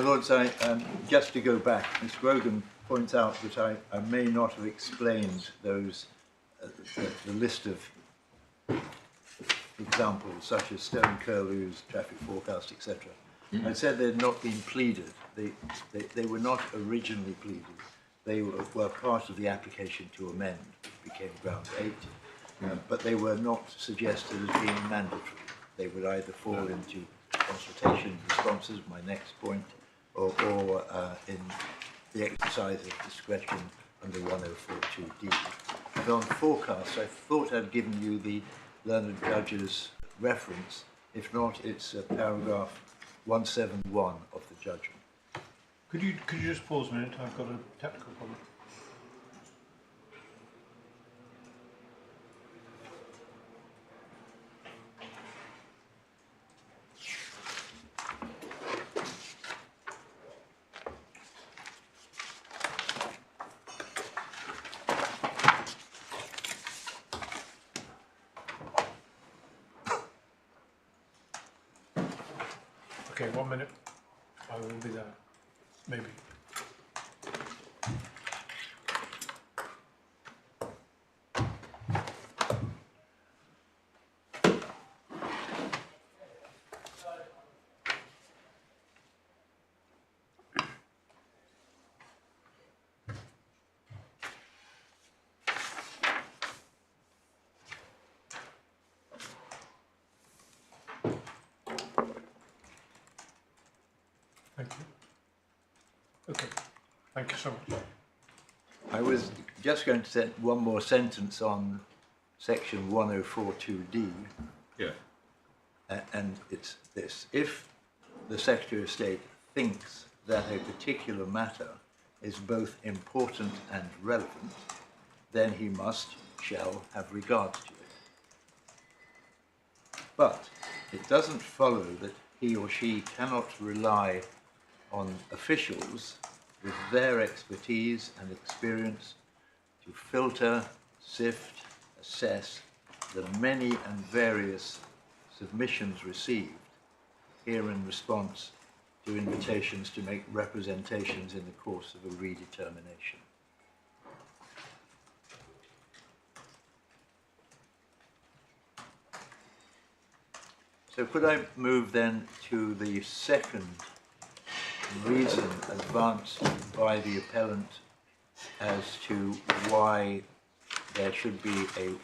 My Lords, just to go back, Mr. Grogan points out that I may not have explained those, the list of examples such as stone curlews, traffic forecast, etc. I said they had not been pleaded. They were not originally pleaded. They were part of the application to amend, which became ground 8, but they were not suggested as being mandatory. They would either fall into consultation responses, my next point, or in the exercise of discretion under 1042D. And on forecasts, I thought I'd given you the learned judge's reference. If not, it's paragraph 171 of the judgment. Could you just pause a minute? I've got a technical problem. Okay, 1 minute. I will be there. Maybe. Thank you. Okay, thank you so much. I was just going to say one more sentence on section 1042D. Yeah. And it's this: if the Secretary of State thinks that a particular matter is both important and relevant, then he shall have regard to it. But it doesn't follow that he or she cannot rely on officials with their expertise and experience to filter, sift, assess the many and various submissions received here in response to invitations to make representations in the course of a redetermination. So could I move then to the second reason advanced by the appellant as to why there should be a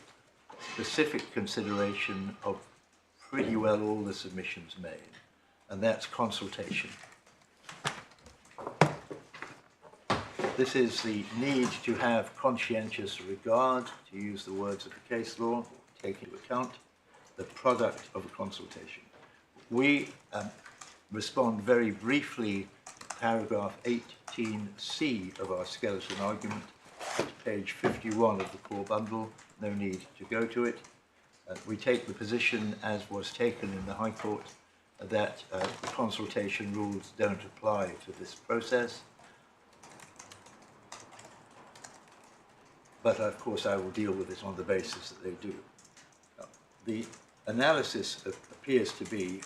specific consideration of pretty well all the submissions made, and that's consultation. This is the need to have conscientious regard, to use the words of the case law, take into account the product of a consultation. We respond very briefly to paragraph 18C of our skeleton argument, page 51 of the core bundle, no need to go to it. We take the position, as was taken in the High Court, that the consultation rules don't apply to this process. But of course I will deal with it on the basis that they do. The analysis appears to be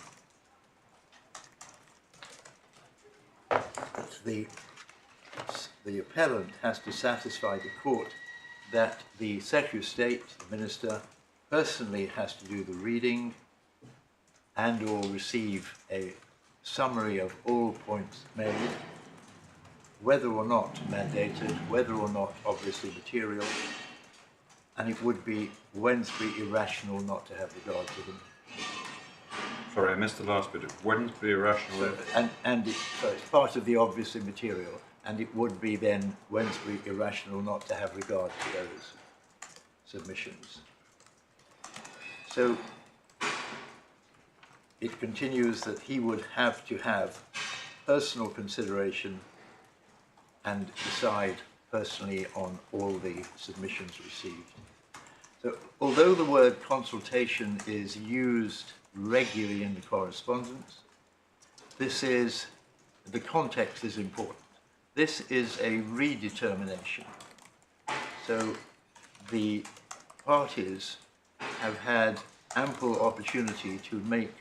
that the appellant has to satisfy the court that the Secretary of State, the Minister, personally has to do the reading and or receive a summary of all points made, whether or not mandated, whether or not obviously material, and it would be Wednesbury irrational not to have regard to them. Sorry, I missed the last bit. Wednesbury irrational. So, so it's part of the obviously material, and it would be then Wednesbury irrational not to have regard to those submissions. So it continues that he would have to have personal consideration and decide personally on all the submissions received. So although the word consultation is used regularly in the correspondence, the context is important. This is a redetermination. So the parties have had ample opportunity to make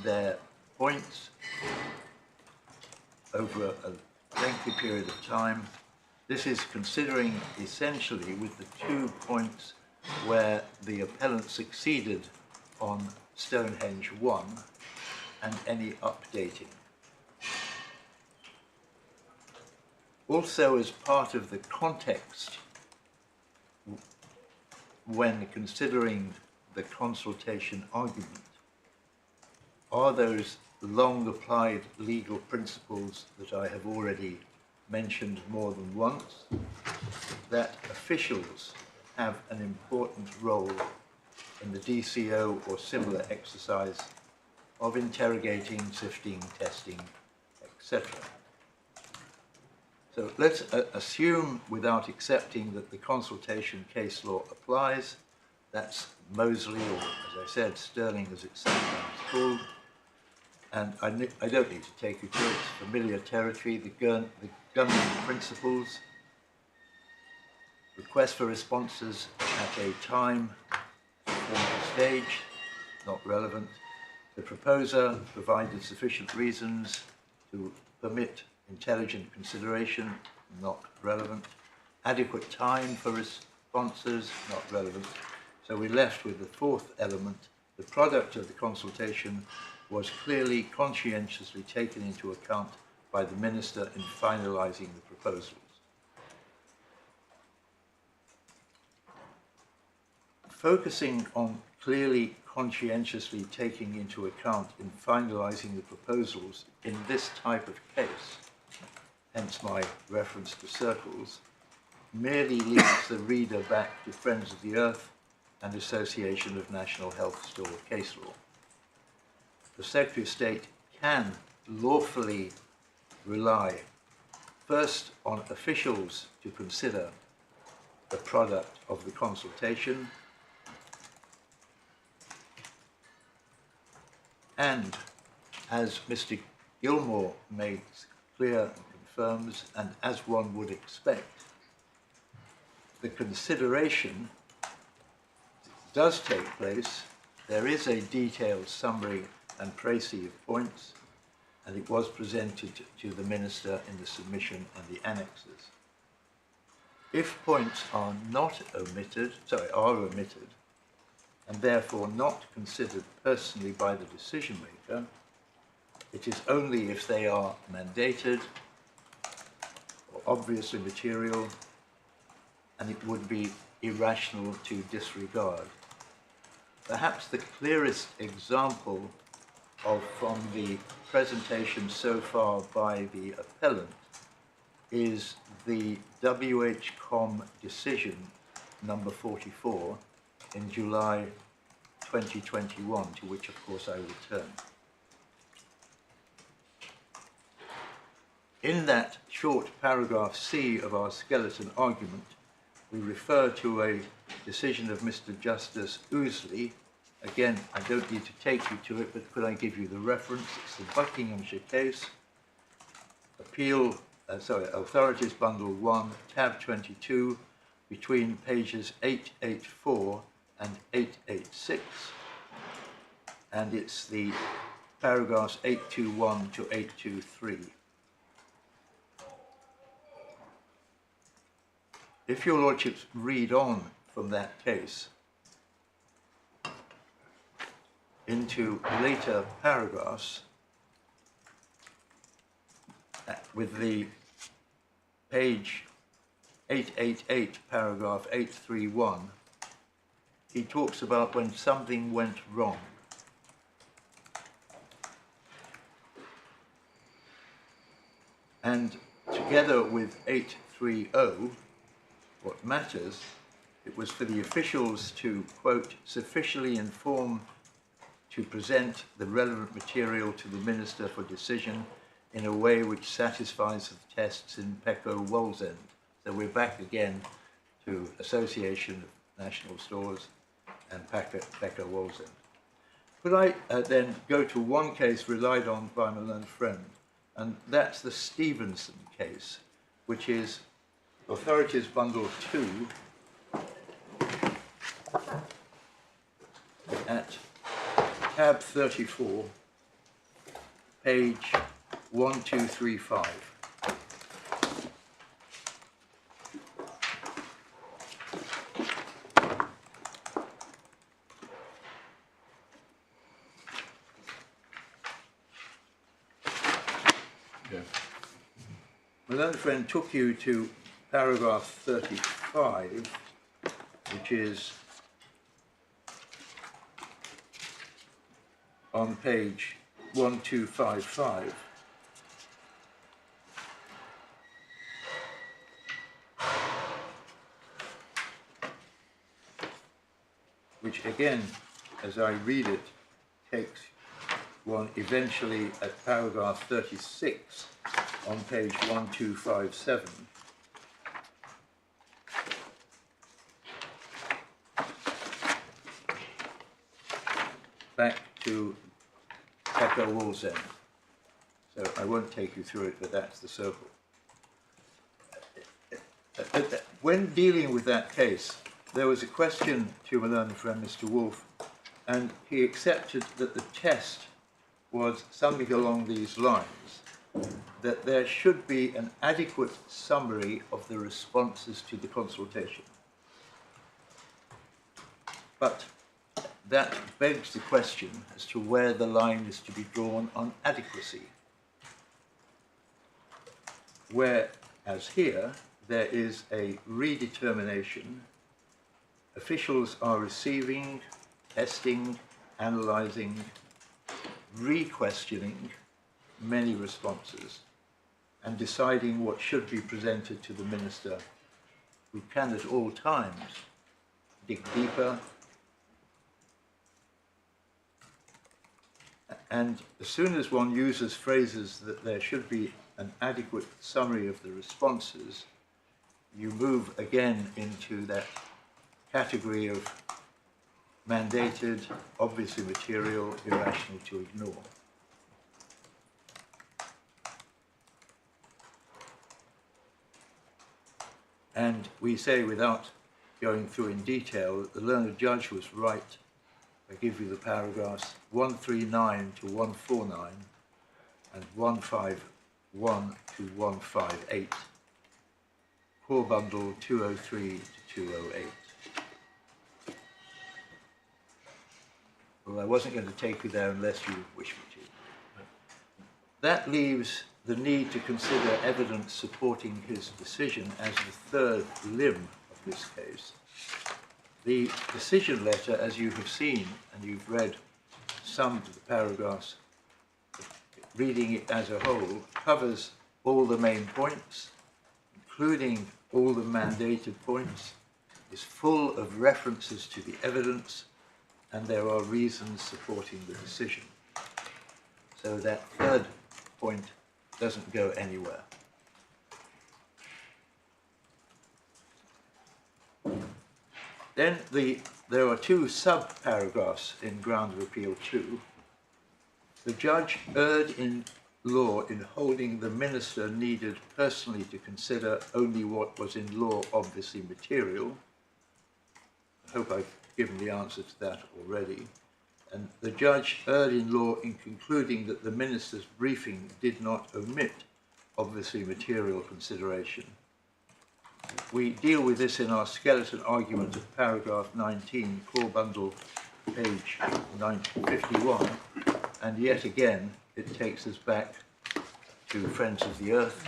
their points over a lengthy period of time. This is considering essentially with the 2 points where the appellant succeeded on Stonehenge 1 and any updating. Also, as part of the context when considering the consultation argument, are those long applied legal principles that I have already mentioned more than once, that officials have an important role in the DCO or similar exercise of interrogating, sifting, testing, etc. So let's assume, without accepting, that the consultation case law applies. That's Moseley, or as I said, Sterling as it's sometimes called. And I don't need to take you to it. It's familiar territory, the Gunning principles, request for responses at a time, formal stage, not relevant. The proposer provided sufficient reasons to permit intelligent consideration, not relevant. Adequate time for responses, not relevant. So we're left with the fourth element. The product of the consultation was clearly conscientiously taken into account by the minister in finalising the proposals. Focusing on clearly conscientiously taking into account in finalising the proposals in this type of case, hence my reference to circles, merely leads the reader back to Friends of the Earth and Association of National Health Store case law. The Secretary of State can lawfully rely first on officials to consider the product of the consultation, and as Mr. Gilmore makes clear and confirms, and as one would expect, the consideration does take place. There is a detailed summary and précis of points, and it was presented to the Minister in the submission and the annexes. If points are not omitted, are omitted, and therefore not considered personally by the decision maker, it is only if they are mandated or obviously material, and it would be irrational to disregard. Perhaps the clearest example from the presentation so far by the appellant is the WHCOM decision number 44 in July 2021, to which of course I return. In that short paragraph C of our skeleton argument, we refer to a decision of Mr. Justice Ouseley. Again, I don't need to take you to it, but could I give you the reference? It's the Buckinghamshire case, Authorities Bundle 1, tab 22, between pages 884 and 886, and it's the paragraphs 821 to 823. If your lordships read on from that case into later paragraphs with the page 888, paragraph 831, he talks about when something went wrong. And together with 830, what matters, it was for the officials to, quote, sufficiently inform to present the relevant material to the Minister for decision in a way which satisfies the tests in Pecco Wallsend. So we're back again to Association of National Stores and Pecco Wallsend. Could I then go to one case relied on by my learned friend, and that's the Stevenson case, which is Authorities Bundle 2 at tab 34, page 1235. Yeah. My learned friend took you to paragraph 35, which is on page 1255. Which again, as I read it, takes one eventually at paragraph 36 on page 1257. Back to Pecco Wallsend. So I won't take you through it, but that's the circle. When dealing with that case, there was a question to my learned friend Mr. Wolfe, and he accepted that the test was something along these lines, that there should be an adequate summary of the responses to the consultation. But that begs the question as to where the line is to be drawn on adequacy. Whereas here, there is a redetermination. Officials are receiving, testing, analysing, re-questioning many responses and deciding what should be presented to the minister, who can at all times dig deeper. And as soon as one uses phrases that there should be an adequate summary of the responses, you move again into that category of mandated, obviously material, irrational to ignore. And we say, without going through in detail, that the learned judge was right. I give you the paragraphs 139 to 149 and 151 to 158. Core bundle 203 to 208. Well, I wasn't going to take you there unless you wish me to. That leaves the need to consider evidence supporting his decision as the third limb of this case. The decision letter, as you have seen, and you've read some of the paragraphs, reading it as a whole, covers all the main points, including all the mandated points, is full of references to the evidence, and there are reasons supporting the decision. So that third point doesn't go anywhere. Then there are two sub-paragraphs in ground of appeal 2. The judge erred in law in holding the minister needed personally to consider only what was in law obviously material. I hope I've given the answer to that already. And the judge erred in law in concluding that the minister's briefing did not omit obviously material consideration. We deal with this in our skeleton argument of paragraph 19, core bundle, page 951, and yet again it takes us back to Friends of the Earth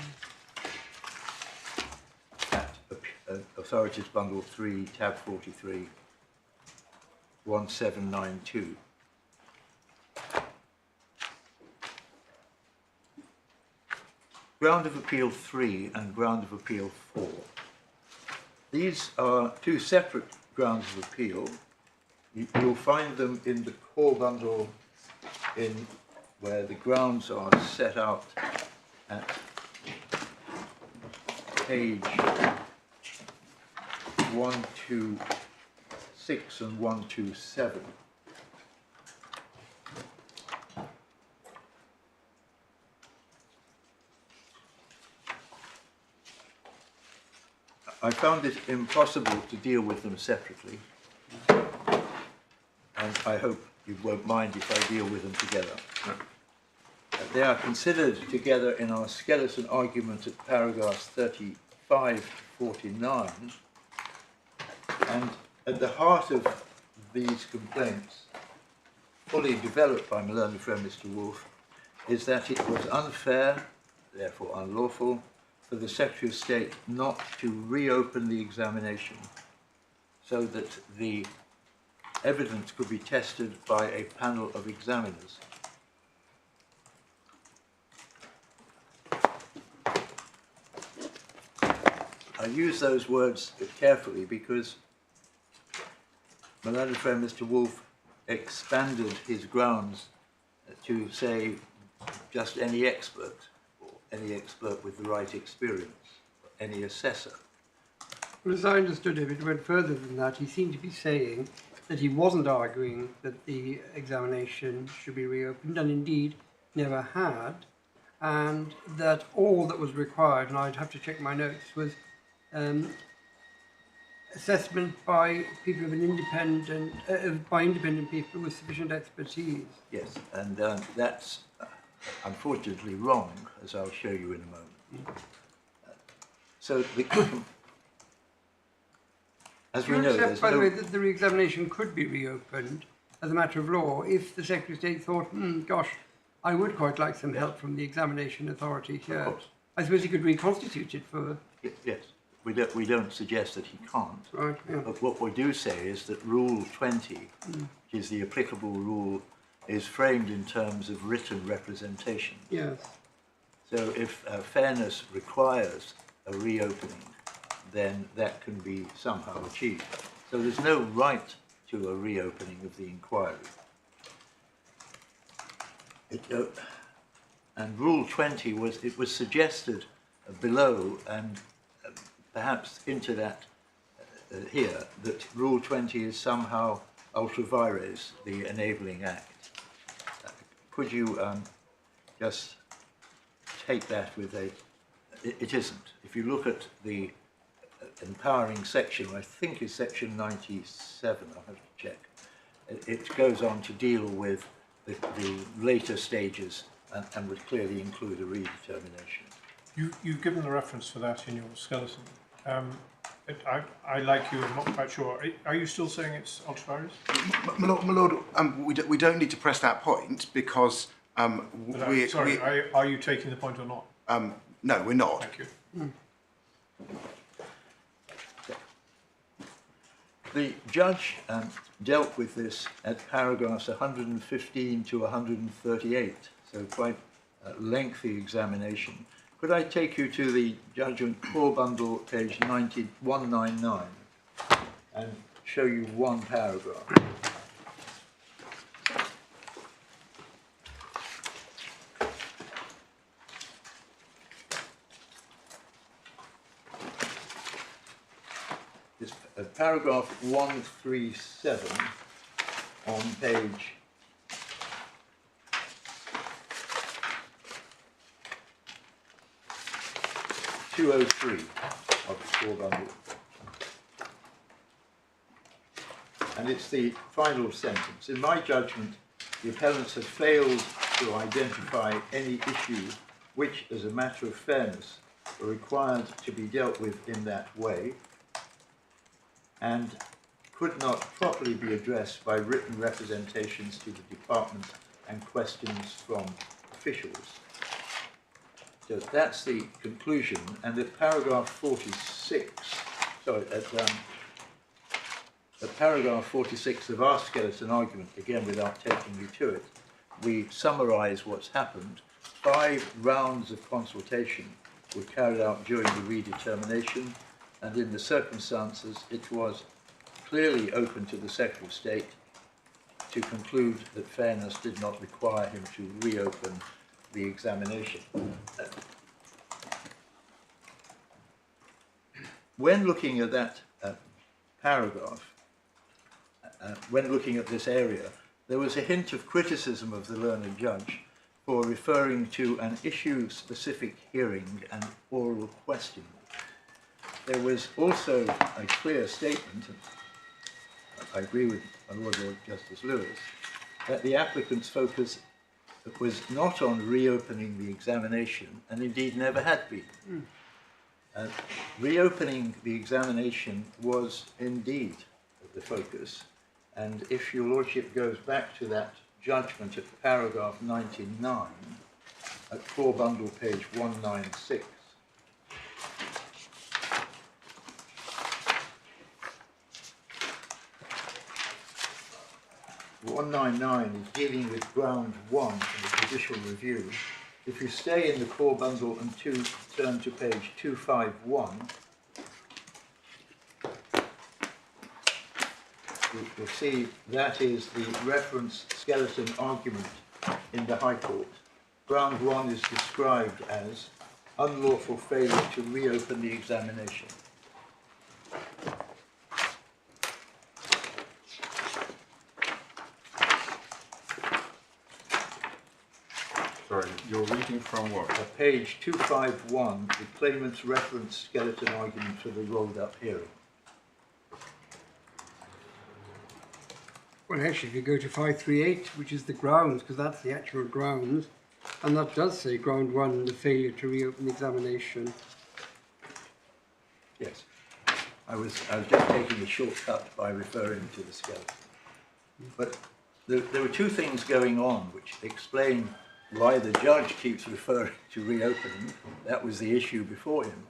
at Authorities Bundle 3, tab 43, 1792. Ground of Appeal 3 and Ground of Appeal 4. These are two separate grounds of appeal. You'll find them in the core bundle where the grounds are set out at page 126 and 127. I found it impossible to deal with them separately, and I hope you won't mind if I deal with them together. They are considered together in our skeleton argument at paragraphs 35, 49, and at the heart of these complaints, fully developed by my learned friend Mr. Wolfe, is that it was unfair, therefore unlawful, for the Secretary of State not to reopen the examination so that the evidence could be tested by a panel of examiners. I use those words carefully because my learned friend Mr. Wolfe expanded his grounds to say just any expert, or any expert with the right experience, any assessor. Well, as I understood him, it went further than that. He seemed to be saying that he wasn't arguing that the examination should be reopened, and indeed never had, and that all that was required, and I'd have to check my notes, was assessment by people of an independent, by independent people with sufficient expertise. Yes, and that's unfortunately wrong, as I'll show you in a moment. So the as we know, accept, by the way, that the re-examination could be reopened as a matter of law if the Secretary of State thought, gosh, I would quite like some help from the examination authority here. Of course. I suppose he could reconstitute it for... Yes, we don't suggest that he can't. Right, yeah. But what we do say is that Rule 20, which is the applicable rule, is framed in terms of written representation. Yes. So if fairness requires a reopening, then that can be somehow achieved. So there's no right to a reopening of the inquiry. And Rule 20 was suggested below, and perhaps into that here, that Rule 20 is somehow ultra vires, the enabling act. Could you just take that with a... It isn't. If you look at the empowering section, I think is section 97, I'll have to check, it goes on to deal with the later stages and would clearly include a redetermination. You've given the reference for that in your skeleton. I like you, I'm not quite sure. Are you still saying it's ultra vires? My Lord, we don't need to press that point because Sorry, are you taking the point or not? no, we're not. Thank you. The judge dealt with this at paragraphs 115 to 138, so quite a lengthy examination. Could I take you to the judgment core bundle, page 199, and show you one paragraph? This paragraph 137 on page 203 of the core bundle. And it's the final sentence. In my judgment, the appellants have failed to identify any issue which, as a matter of fairness, are required to be dealt with in that way, and could not properly be addressed by written representations to the department and questions from officials. So that's the conclusion, and at paragraph 46, sorry, at paragraph 46 of our skeleton argument, again without taking you to it, we summarise what's happened. 5 rounds of consultation were carried out during the redetermination, and in the circumstances it was clearly open to the Secretary of State to conclude that fairness did not require him to reopen the examination. When looking at that paragraph, when looking at this area, there was a hint of criticism of the learned judge for referring to an issue-specific hearing and oral question. There was also a clear statement, and I agree with my Lord Justice Lewis, that the applicant's focus was not on reopening the examination, and indeed never had been. Reopening the examination was indeed the focus, and if your lordship goes back to that judgment at paragraph 99, at 4 bundle page 196, 199 is dealing with ground 1 in the judicial review. If you stay in the core bundle and turn to page 251, you'll see that is the reference skeleton argument in the High Court. Ground 1 is described as unlawful failure to reopen the examination. Sorry, you're reading from what? Page 251, the claimant's reference skeleton argument for the rolled-up hearing. Well, actually, if you go to 538, which is the grounds, because that's the actual grounds, and that does say ground 1, the failure to reopen the examination. Yes. I was just taking a shortcut by referring to the skeleton. But there were two things going on which explain why the judge keeps referring to reopening. That was the issue before him.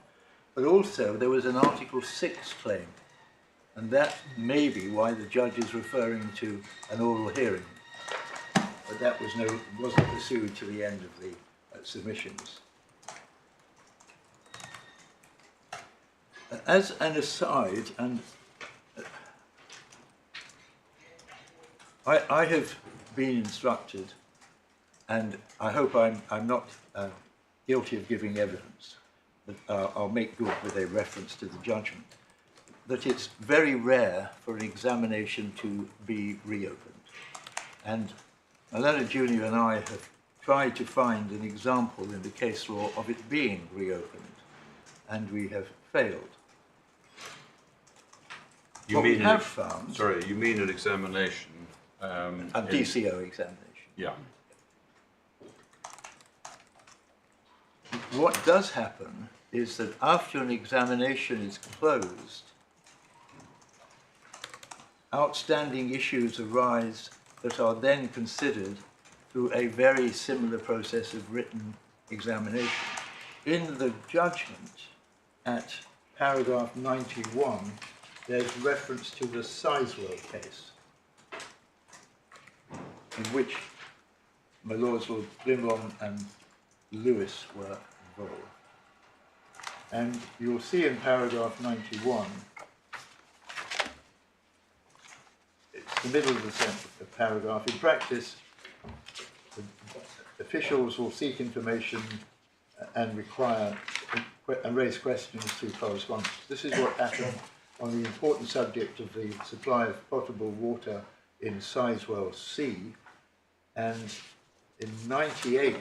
But also there was an Article 6 claim, and that may be why the judge is referring to an oral hearing. But that wasn't pursued to the end of the submissions. As an aside, and I have been instructed, and I hope I'm not guilty of giving evidence, but I'll make good with a reference to the judgment, that it's very rare for an examination to be reopened. And Leonard Jr. and I have tried to find an example in the case law of it being reopened, and we have failed. You mean we have found... Sorry, you mean an examination? A DCO examination. Yeah. What does happen is that after an examination is closed, outstanding issues arise that are then considered through a very similar process of written examination. In the judgment at paragraph 91, there's reference to the Sizewell case, in which my lords Lord Glimron and Lewis were involved. And you'll see in paragraph 91, it's the middle of the paragraph. In practice, the officials will seek information and require and raise questions through correspondence. This is what happened on the important subject of the supply of potable water in Sizewell C. And in 98,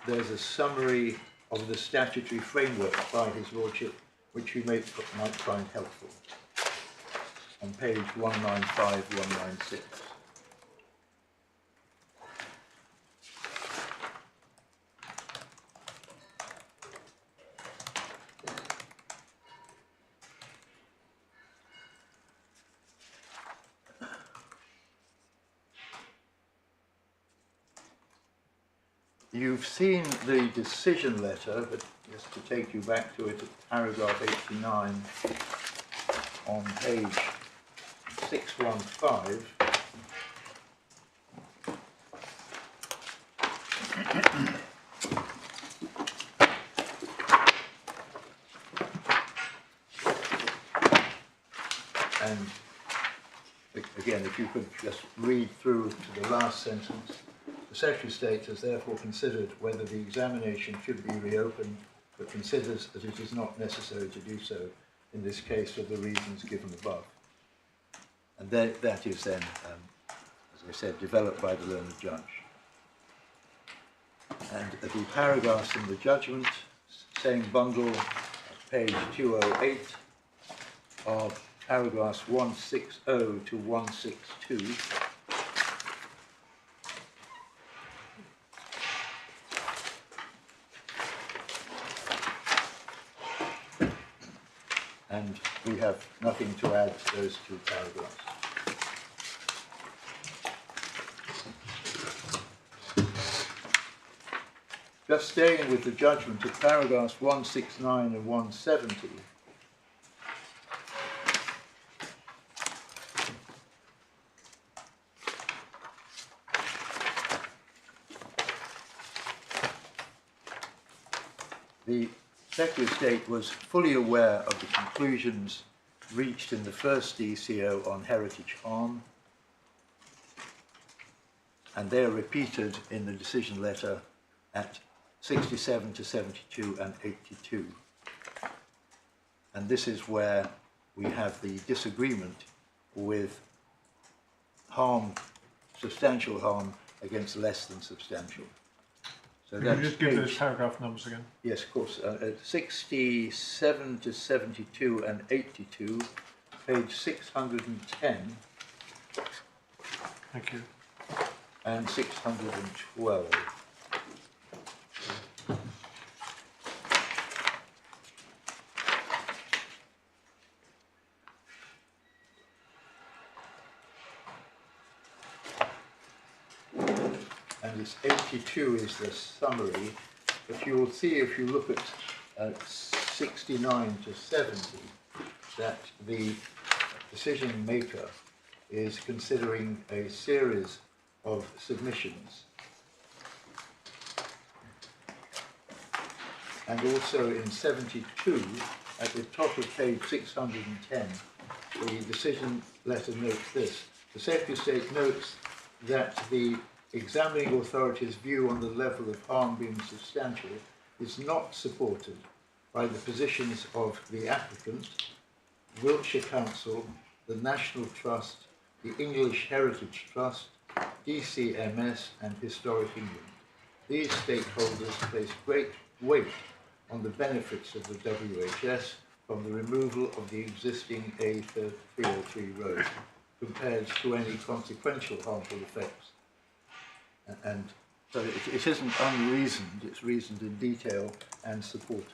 there's a summary of the statutory framework by His Lordship, which you might find helpful, on page 195, 196. You've seen the decision letter, but just to take you back to it at paragraph 89 on page 615. And again, if you could just read through to the last sentence. The Secretary of State has therefore considered whether the examination should be reopened, but considers that it is not necessary to do so in this case for the reasons given above. And that is then, as I said, developed by the learned judge. And the paragraphs in the judgment, same bundle, page 208, are paragraphs 160 to 162. and we have nothing to add to those two paragraphs. Just staying with the judgment of paragraphs 169 and 170, the Secretary of State was fully aware of the conclusions reached in the first DCO on heritage harm, and they are repeated in the decision letter at 67 to 72 and 82. And this is where we have the disagreement with harm, substantial harm against less than substantial. So Can you just give those paragraph numbers again? Yes, of course. At 67 to 72 and 82, page 610 Thank you. and 612. And this 82 is the summary, but you will see if you look at 69 to 70 that the decision maker is considering a series of submissions. And also in 72, at the top of page 610, the decision letter notes this. The Secretary of State notes that the examining authority's view on the level of harm being substantial is not supported by the positions of the applicant, Wiltshire Council, the National Trust, the English Heritage Trust, DCMS and Historic England. These stakeholders place great weight on the benefits of the WHS from the removal of the existing A303 road compared to any consequential harmful effects. And so it isn't unreasoned, it's reasoned in detail and supported.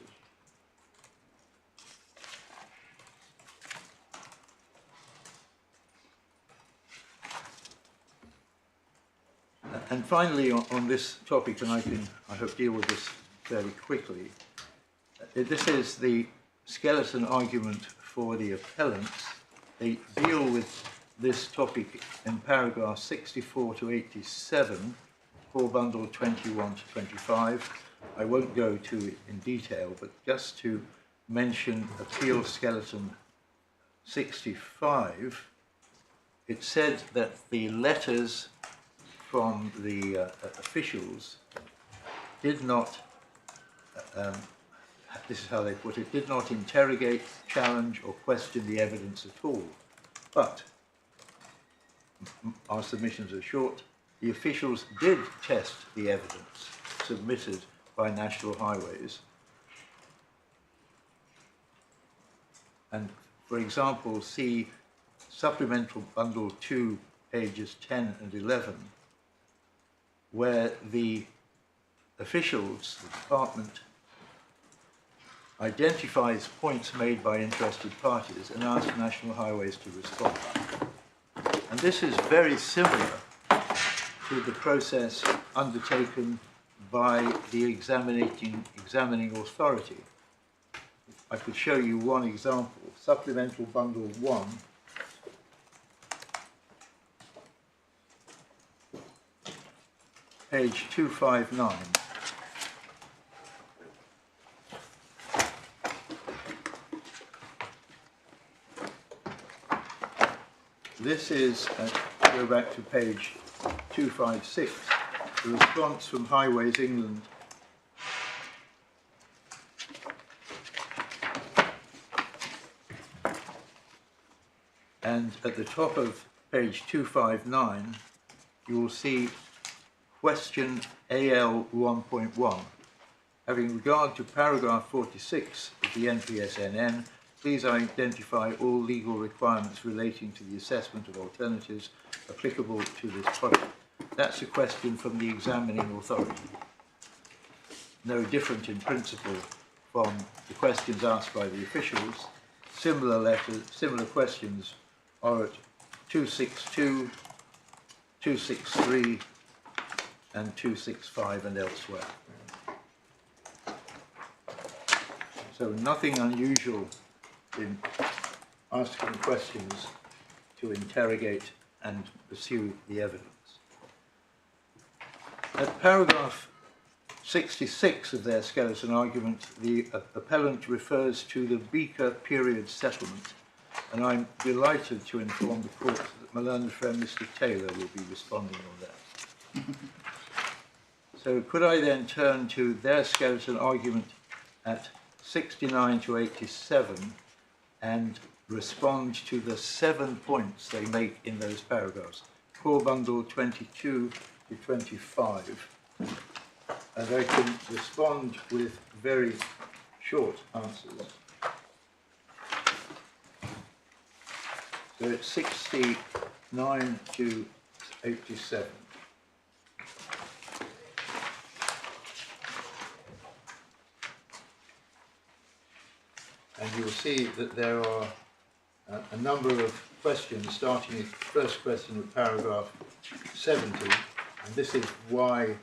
And finally, on this topic, and I hope deal with this fairly quickly, this is the skeleton argument for the appellants. They deal with this topic in paragraphs 64 to 87, for bundle 21 to 25. I won't go to it in detail, but just to mention appeal skeleton 65, it said that the letters from the officials did not, this is how they put it, did not interrogate, challenge or question the evidence at all. But our submissions are short. The officials did test the evidence submitted by National Highways. And for example, see supplemental bundle 2, pages 10 and 11, where the officials, the department, identifies points made by interested parties and asks National Highways to respond. And this is very similar to the process undertaken by the examining authority. I could show you one example, supplemental bundle 1, page 259. This is, go back to page 256, the response from Highways England and at the top of page 259 you will see question AL 1.1. Having regard to paragraph 46 of the NPSNN, please identify all legal requirements relating to the assessment of alternatives applicable to this project. That's a question from the examining authority. No different in principle from the questions asked by the officials. similar letters, similar questions are at 262, 263 and 265 and elsewhere. So nothing unusual in asking questions to interrogate and pursue the evidence. At paragraph 66 of their skeleton argument, the appellant refers to the Beaker period settlement, and I'm delighted to inform the court that my learned friend Mr Taylor will be responding on that. So could I then turn to their skeleton argument at 69 to 87 and respond to the 7 points they make in those paragraphs, core bundle 22 to 25. And I can respond with very short answers. So it's 69 to 87. And you'll see that there are a number of questions, starting with the first question of paragraph 70, and this is why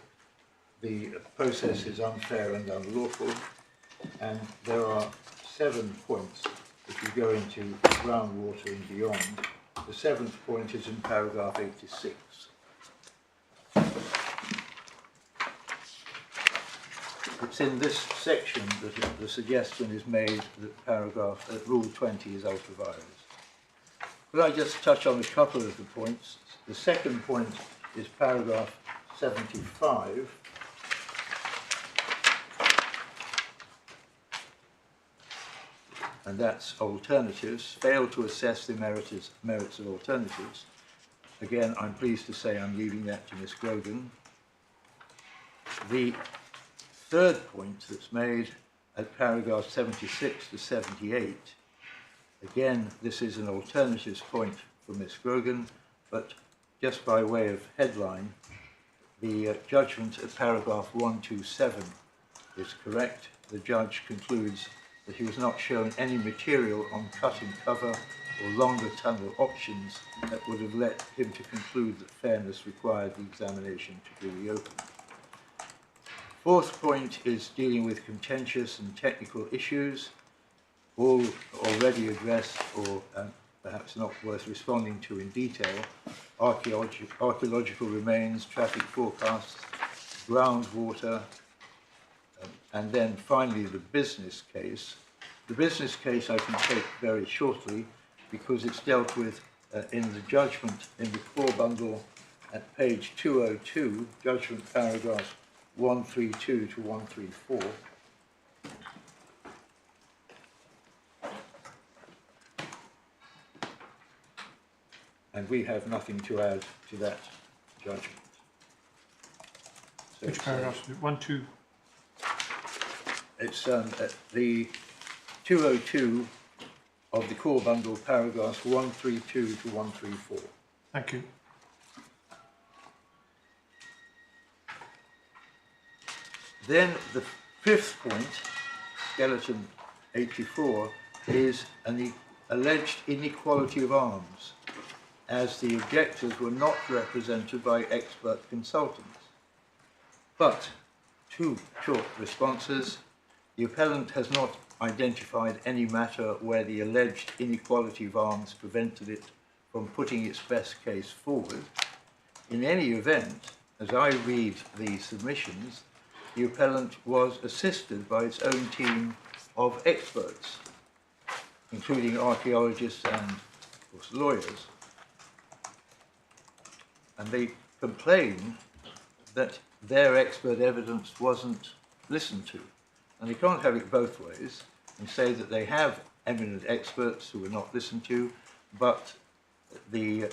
the process is unfair and unlawful, and there are 7 points if you go into groundwater and beyond. The 7th point is in paragraph 86. It's in this section that the suggestion is made that Rule 20 is ultra vires. Could I just touch on a couple of the points? The second point is paragraph 75. And that's alternatives. Fail to assess the merits of alternatives. Again, I'm pleased to say I'm leaving that to Miss Grogan. The third point that's made at paragraph 76 to 78, again, this is an alternatives point for Miss Grogan, but just by way of headline, the judgment at paragraph 127 is correct. The judge concludes that he was not shown any material on cut and cover or longer tunnel options that would have led him to conclude that fairness required the examination to be reopened. Fourth point is dealing with contentious and technical issues, all already addressed or perhaps not worth responding to in detail: archaeological remains, traffic forecasts, groundwater, and then finally the business case. The business case I can take very shortly because it's dealt with in the judgment in the core bundle at page 202, judgment paragraphs 132 to 134. And we have nothing to add to that judgment. So which paragraphs? 1, 2. It's at the 202 of the core bundle, paragraphs 132 to 134. Thank you. Then the fifth point, skeleton 84, is an alleged inequality of arms, as the objectors were not represented by expert consultants. But, 2 short responses. The appellant has not identified any matter where the alleged inequality of arms prevented it from putting its best case forward. In any event, as I read the submissions, the appellant was assisted by its own team of experts, including archaeologists and, of course, lawyers. And they complain that their expert evidence wasn't listened to. And they can't have it both ways and say that they have eminent experts who were not listened to, but the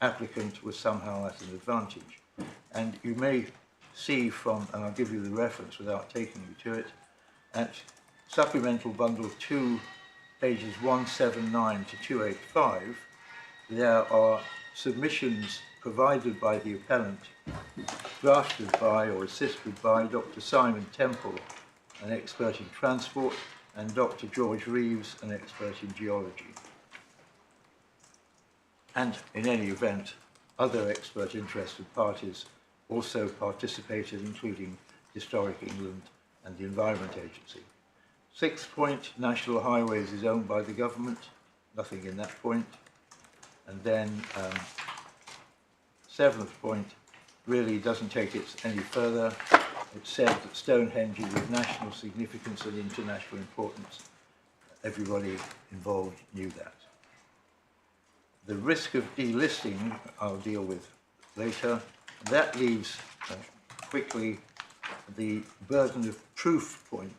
applicant was somehow at an advantage. And you may see from, and I'll give you the reference without taking you to it, at supplemental bundle 2, pages 179 to 285, there are submissions provided by the appellant, drafted by or assisted by Dr. Simon Temple, an expert in transport, and Dr. George Reeves, an expert in geology. And in any event, other expert interested parties also participated, including Historic England and the Environment Agency. 6th point, National Highways is owned by the government, nothing in that point. And then 7th point really doesn't take it any further. It said that Stonehenge is of national significance and international importance. Everybody involved knew that. The risk of delisting I'll deal with later. That leaves quickly the burden of proof point.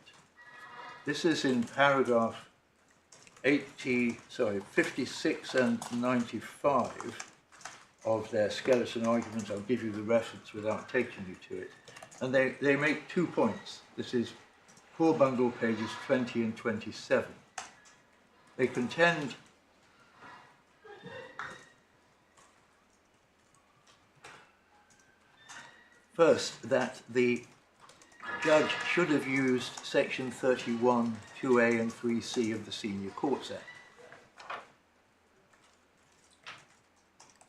This is in paragraph 56 and 95 of their skeleton argument. I'll give you the reference without taking you to it. And they make 2 points. This is core bundle pages 20 and 27. They contend first that the judge should have used section 31, 2A and 3C of the Senior Courts Act.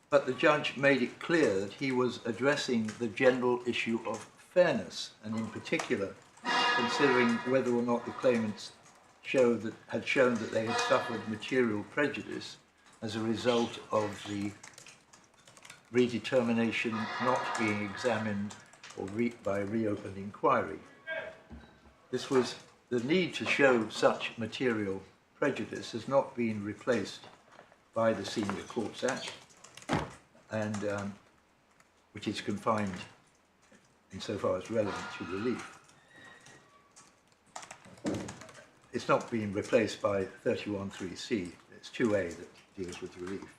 But the judge made it clear that he was addressing the general issue of fairness, and in particular considering whether or not the claimants had shown that they had suffered material prejudice as a result of the redetermination not being examined or by reopened inquiry. This was the need to show such material prejudice has not been replaced by the Senior Courts Act, and which is confined insofar as relevant to relief. It's not being replaced by 31.3c, it's 2A that deals with relief.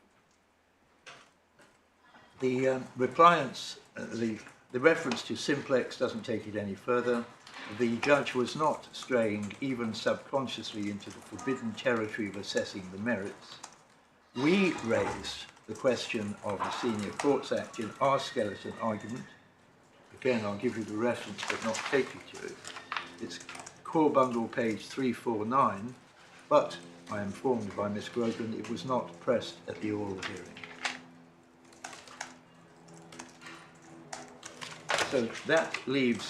The the reference to simplex doesn't take it any further. The judge was not straying even subconsciously into the forbidden territory of assessing the merits. We raised the question of the Senior Courts Act in our skeleton argument. Again, I'll give you the reference but not take you to it. It's core bundle page 349, but I am informed by Miss Grogan it was not pressed at the oral hearing. So that leaves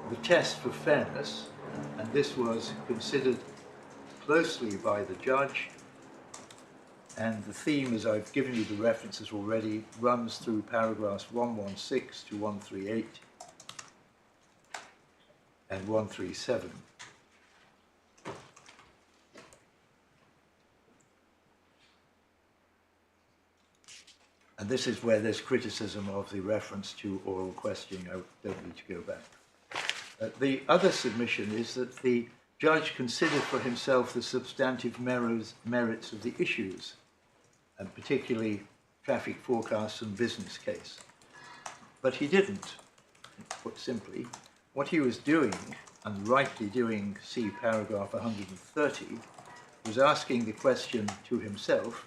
the test for fairness, and this was considered closely by the judge, and the theme, as I've given you the references already, runs through paragraphs 116 to 138 and 137. And this is where there's criticism of the reference to oral questioning. I don't need to go back. The other submission is that the judge considered for himself the substantive merits of the issues, and particularly traffic forecasts and business case. But he didn't, put simply. What he was doing, and rightly doing, see paragraph 130, was asking the question to himself,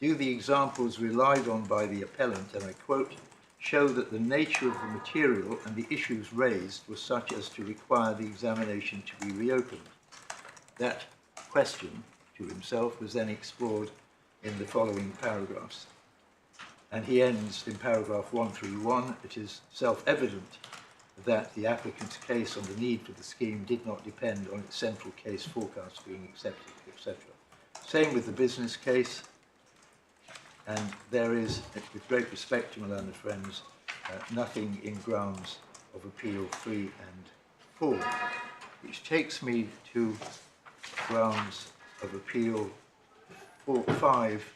do the examples relied on by the appellant, and I quote, show that the nature of the material and the issues raised was such as to require the examination to be reopened? That question to himself was then explored in the following paragraphs. And he ends in paragraph 131, it is self-evident that the applicant's case on the need for the scheme did not depend on its central case forecast being accepted, etc. Same with the business case. And there is, with great respect to my learned friends, nothing in grounds of appeal 3 and 4, which takes me to grounds of appeal 4, 5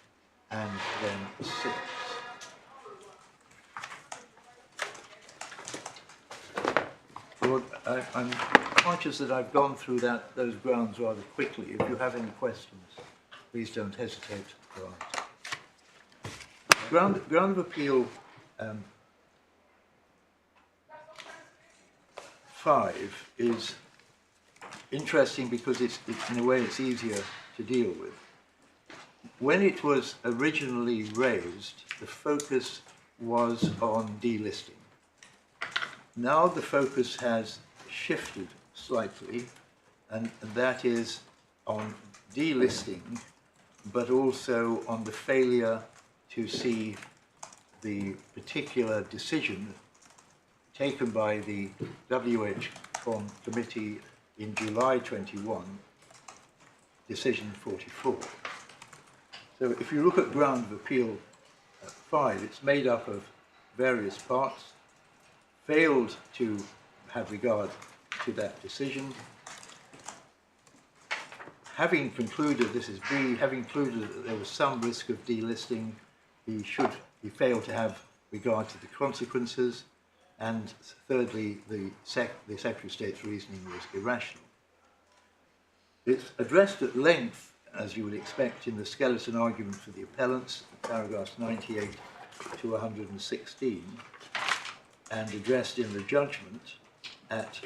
and then 6. Lord, I'm conscious that I've gone through those grounds rather quickly. If you have any questions, please don't hesitate to ask. Ground of appeal 5 is interesting because it's in a way it's easier to deal with. When it was originally raised, the focus was on delisting. Now the focus has shifted slightly, and that is on delisting, but also on the failure to see the particular decision taken by the WH committee in July 21, decision 44. So if you look at ground of appeal 5, it's made up of various parts, failed to have regard to that decision. Having concluded, this is B, having concluded that there was some risk of delisting, he failed to have regard to the consequences, and thirdly, the Secretary of State's reasoning was irrational. It's addressed at length, as you would expect, in the skeleton argument for the appellants, paragraphs 98 to 116, and addressed in the judgment at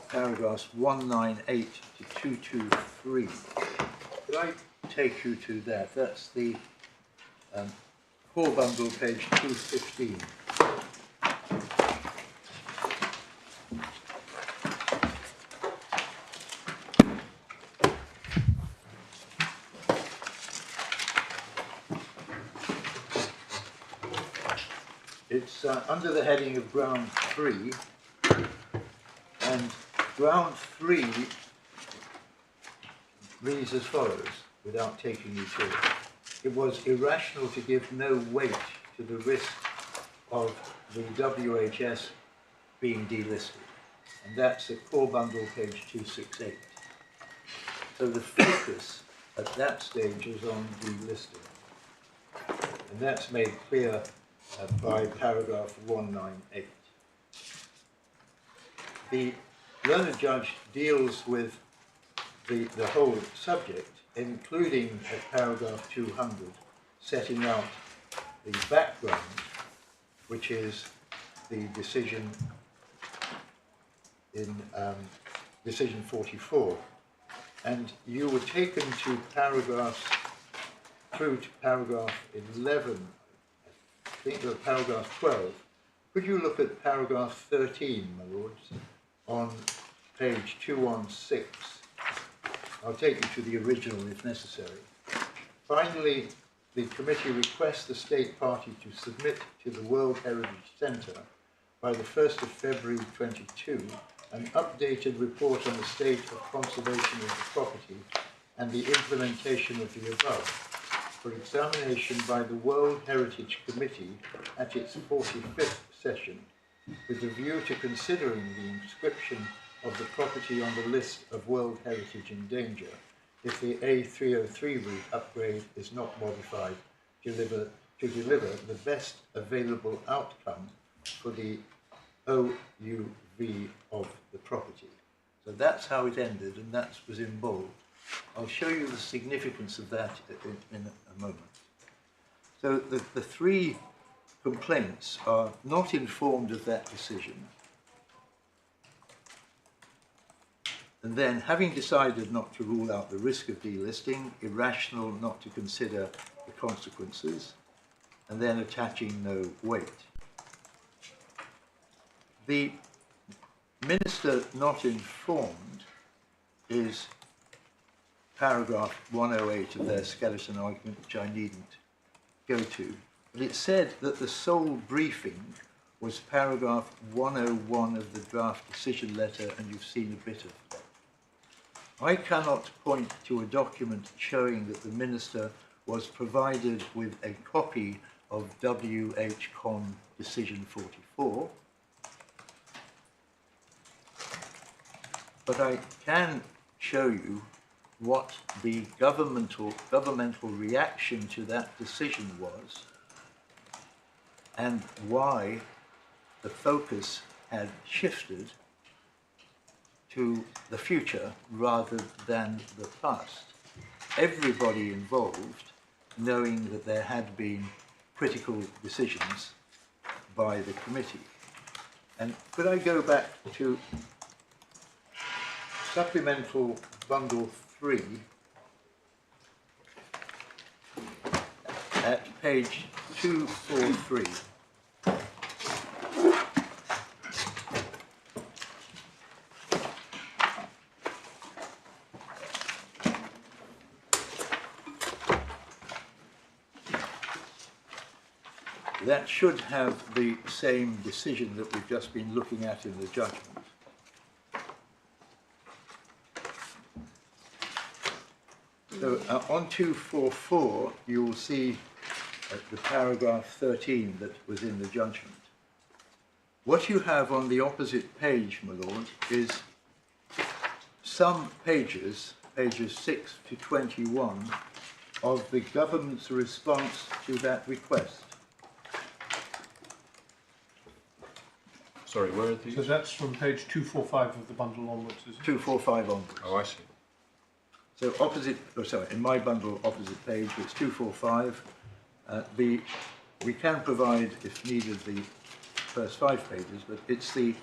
paragraphs 198 to 223. Could I take you to that? That's the core bundle, page 215. It's under the heading of ground 3, and ground 3 reads as follows, without taking you to it. It was irrational to give no weight to the risk of the WHS being delisted, and that's at core bundle, page 268. So the focus at that stage is on delisting, and that's made clear by paragraph 198. The learned judge deals with the whole subject, including at paragraph 200, setting out the background, which is the decision in decision 44. And you were taken to paragraphs through to paragraph 11, I think of paragraph 12. Could you look at paragraph 13, my lords, on page 216? I'll take you to the original if necessary. Finally, the committee requests the state party to submit to the World Heritage Centre by the 1st of February 22 an updated report on the state of conservation of the property and the implementation of the above, for examination by the World Heritage Committee at its 45th session, with a view to considering the inscription of the property on the list of World Heritage in danger if the A303 route upgrade is not modified to deliver the best available outcome for the OUV of the property. So that's how it ended, and that was in bold. I'll show you the significance of that in a moment. So the three complaints are not informed of that decision, and then, having decided not to rule out the risk of delisting, irrational not to consider the consequences, and then attaching no weight. The minister not informed is paragraph 108 of their skeleton argument, which I needn't go to, but it said that the sole briefing was paragraph 101 of the draft decision letter, and you've seen a bit of that. I cannot point to a document showing that the minister was provided with a copy of WH-Con decision 44, but I can show you what the governmental reaction to that decision was, and why the focus had shifted to the future rather than the past. Everybody involved knowing that there had been critical decisions by the committee. And could I go back to supplemental bundle 3 at page 243. that should have the same decision that we've just been looking at in the judgment. So on 244, you will see the paragraph 13 that was in the judgment. What you have on the opposite page, my lord, is some pages, pages 6 to 21, of the government's response to that request. Sorry, where are these? So that's from page 245 of the bundle onwards, is it? 245 onwards. Oh, I see. So opposite, oh sorry, in my bundle, opposite page, it's 245. We can provide, if needed, the first 5 pages, but it's the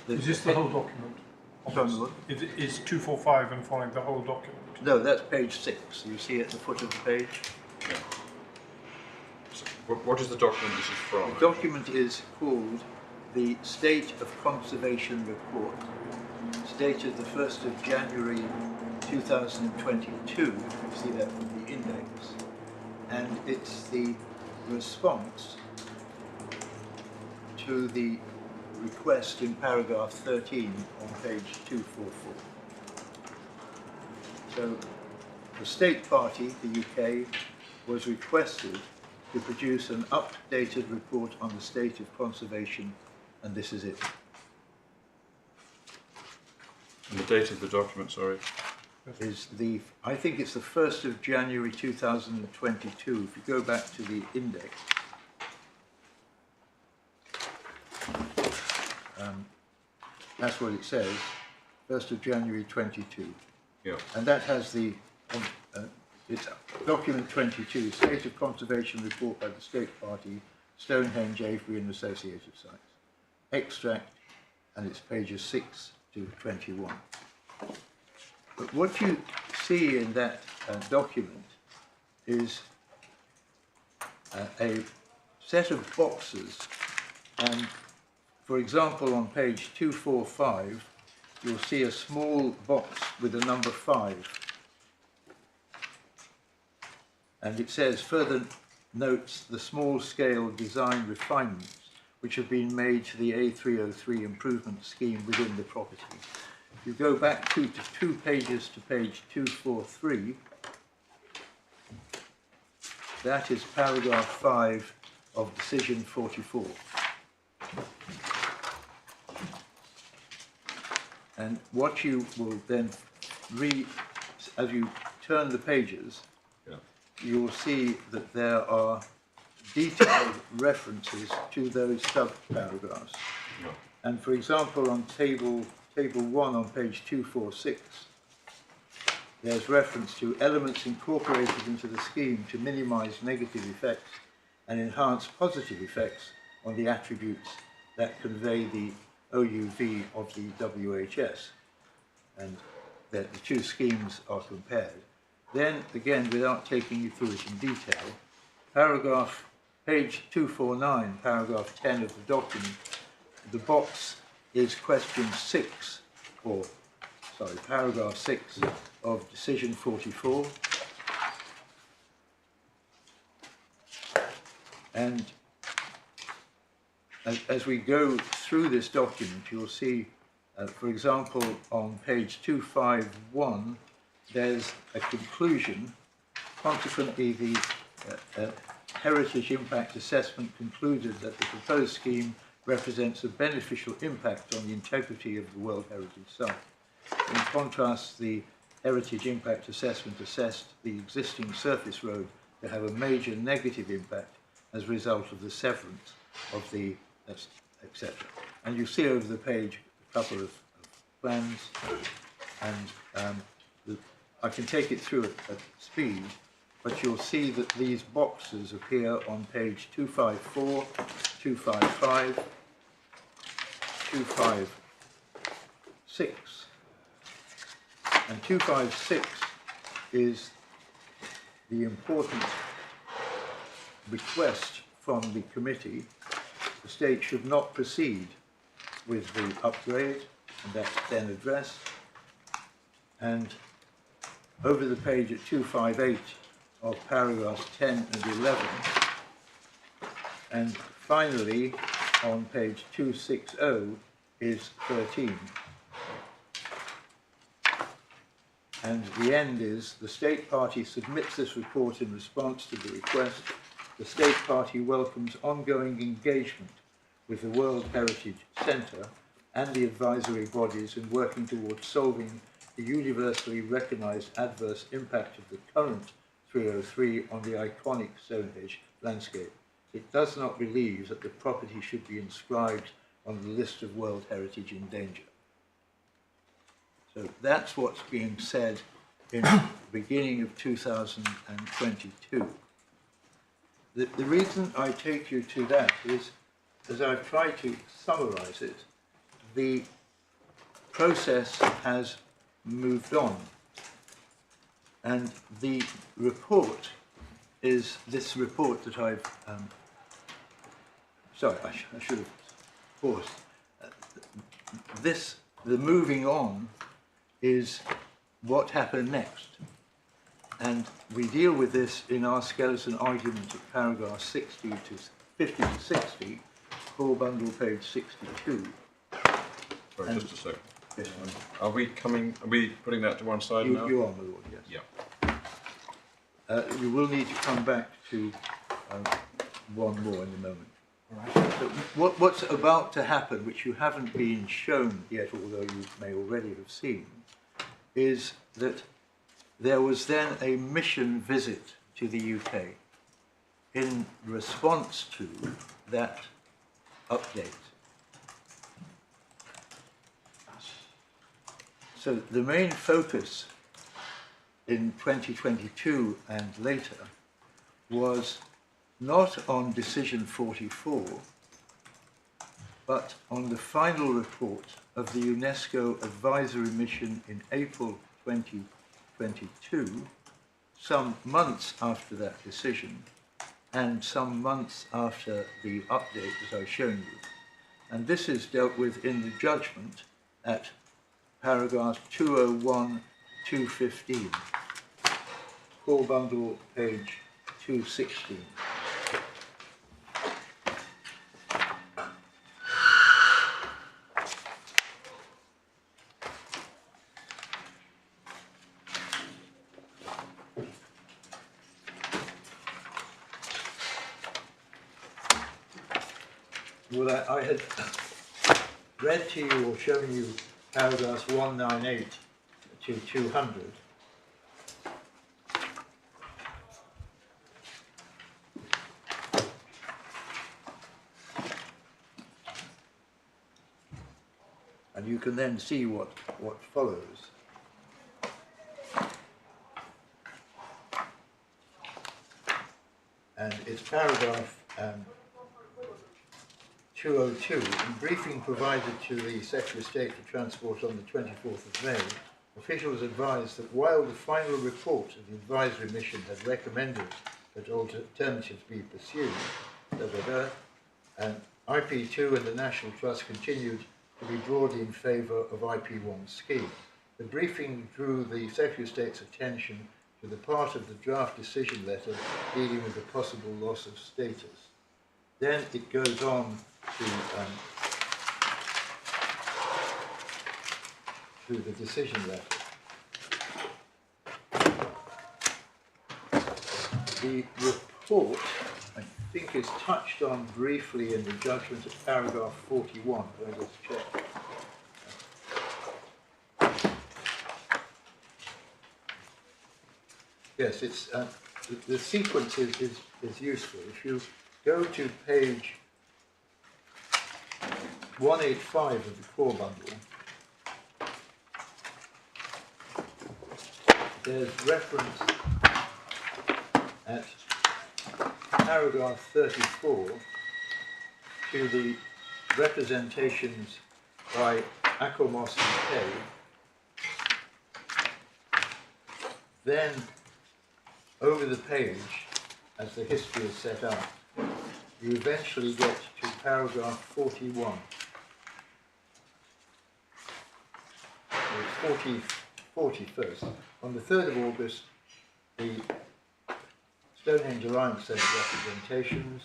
Is this the whole document? Sorry, what? Is 245 and following the whole document? No, that's page 6. You see at the foot of the page? Yeah. So what is the document this is from? The document is called the State of Conservation Report. It's dated the 1st of January 2022. You see that from the index. And it's the response to the request in paragraph 13 on page 244. So the state party, the UK, was requested to produce an updated report on the state of conservation, and this is it. And the date of the document, sorry. Is the, I think it's the 1st of January 2022. If you go back to the index, that's what it says, 1st of January 22. Yeah. And that has the, it's document 22, State of Conservation Report by the State Party, Stonehenge, Avebury and Associated Sites. Extract, and it's pages 6 to 21. But what you see in that document is a set of boxes, and for example on page 245 you'll see a small box with the number 5, and it says further notes the small scale design refinements which have been made to the A303 improvement scheme within the property. If you go back two pages to page 243, that is paragraph 5 of decision 44. And what you will then read, as you turn the pages, Yeah. you will see that there are detailed references to those sub-paragraphs. Yeah. And for example, on table 1 on page 246, there's reference to elements incorporated into the scheme to minimise negative effects and enhance positive effects on the attributes that convey the OUV of the WHS. And that the two schemes are compared. Then, again, without taking you through it in detail, page 249, paragraph 10 of the document, the box is question 6, or, sorry, paragraph 6 of decision 44. And as we go through this document, you'll see, for example, on page 251, there's a conclusion. Consequently, the Heritage Impact Assessment concluded that the proposed scheme represents a beneficial impact on the integrity of the World Heritage Site. In contrast, the Heritage Impact Assessment assessed the existing surface road to have a major negative impact as a result of the severance of the etc. And you see over the page a couple of plans, and I can take it through at speed, but you'll see that these boxes appear on page 254, 255, 256, and 256 is the important request from the committee. The state should not proceed with the upgrade, and that's then addressed. And over the page at 258 of paragraphs 10 and 11, And finally, on page 260 is 13. And the end is, the state party submits this report in response to the request. The state party welcomes ongoing engagement with the World Heritage Centre and the advisory bodies in working towards solving the universally recognised adverse impact of the current 303 on the iconic Stonehenge landscape. It does not believe that the property should be inscribed on the list of World Heritage in danger. So that's what's being said in the beginning of 2022. The reason I take you to that is, as I've tried to summarise it, the process has moved on. And the report is this report that I've... sorry, I should have paused. The moving on is what happened next. And we deal with this in our skeleton argument at paragraph 50 to 60, core bundle page 62. Sorry, And- just a second. Yes, Are we putting that to one side now? you are, my lord, yes. Yeah. You will need to come back to one more in a moment. So what's about to happen, which you haven't been shown yet, although you may already have seen, is that there was then a mission visit to the UK in response to that update. So the main focus in 2022 and later was not on decision 44, but on the final report of the UNESCO advisory mission in April 2022, some months after that decision and some months after the update that I've shown you. And this is dealt with in the judgment at paragraph 201, 215, core bundle page 216. Well, I had read to you or shown you paragraphs 198 to 200. And you can then see what follows. And it's paragraph 202, in briefing provided to the Secretary of State for Transport on the 24th of May, officials advised that while the final report of the advisory mission had recommended that alternatives be pursued, IP2 and the National Trust continued to be broadly in favour of IP1 scheme. The briefing drew the Secretary of State's attention to the part of the draft decision letter dealing with the possible loss of status. Then it goes on to the decision letter. The report, I think, is touched on briefly in the judgment at paragraph 41, but I just check. Yes, it's the sequence is useful. If you go to page 185 of the core bundle, there's reference at paragraph 34 to the representations by Acomos and Kay. Then over the page, as the history is set out, you eventually get to paragraph 41. It's 40 first. On the 3rd of August, the Stonehenge Alliance sent representations.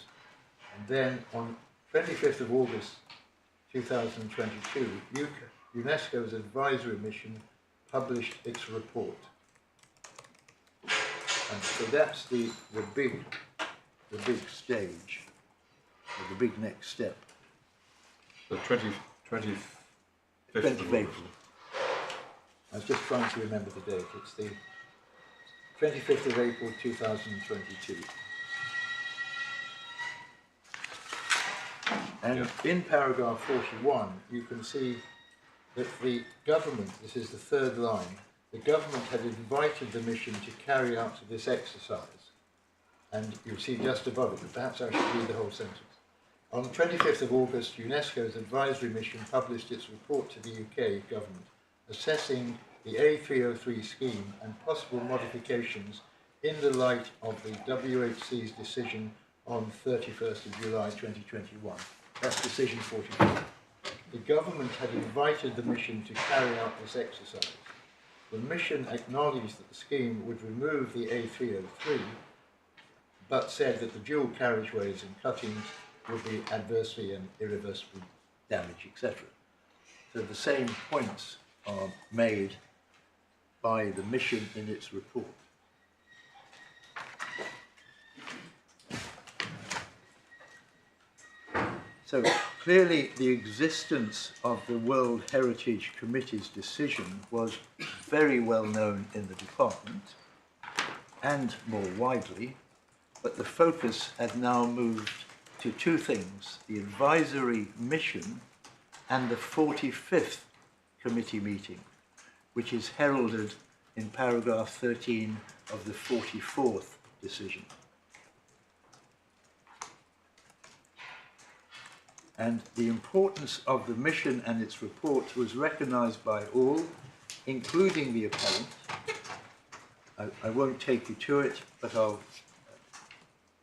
And then on 25th of August 2022, UNESCO's advisory mission published its report. And so that's the big stage, or the big next step. The 25th 20th of April. I was just trying to remember the date. It's the 25th of April 2022. And in paragraph 41, you can see that the government, this is the third line, the government had invited the mission to carry out this exercise. And you'll see just above it, but perhaps I should read the whole sentence. On the 25th of August, UNESCO's advisory mission published its report to the UK government, assessing the A303 scheme and possible modifications in the light of the WHC's decision on 31st of July 2021. That's decision 44. The government had invited the mission to carry out this exercise. The mission acknowledged that the scheme would remove the A303, but said that the dual carriageways and cuttings would be adversely and irreversibly damaged, etc. So the same points are made by the mission in its report. So clearly the existence of the World Heritage Committee's decision was very well known in the department and more widely, but the focus had now moved to two things: the advisory mission and the 45th committee meeting, which is heralded in paragraph 13 of the 44th decision. And the importance of the mission and its report was recognised by all, including the appellant. I won't take you to it, but I'll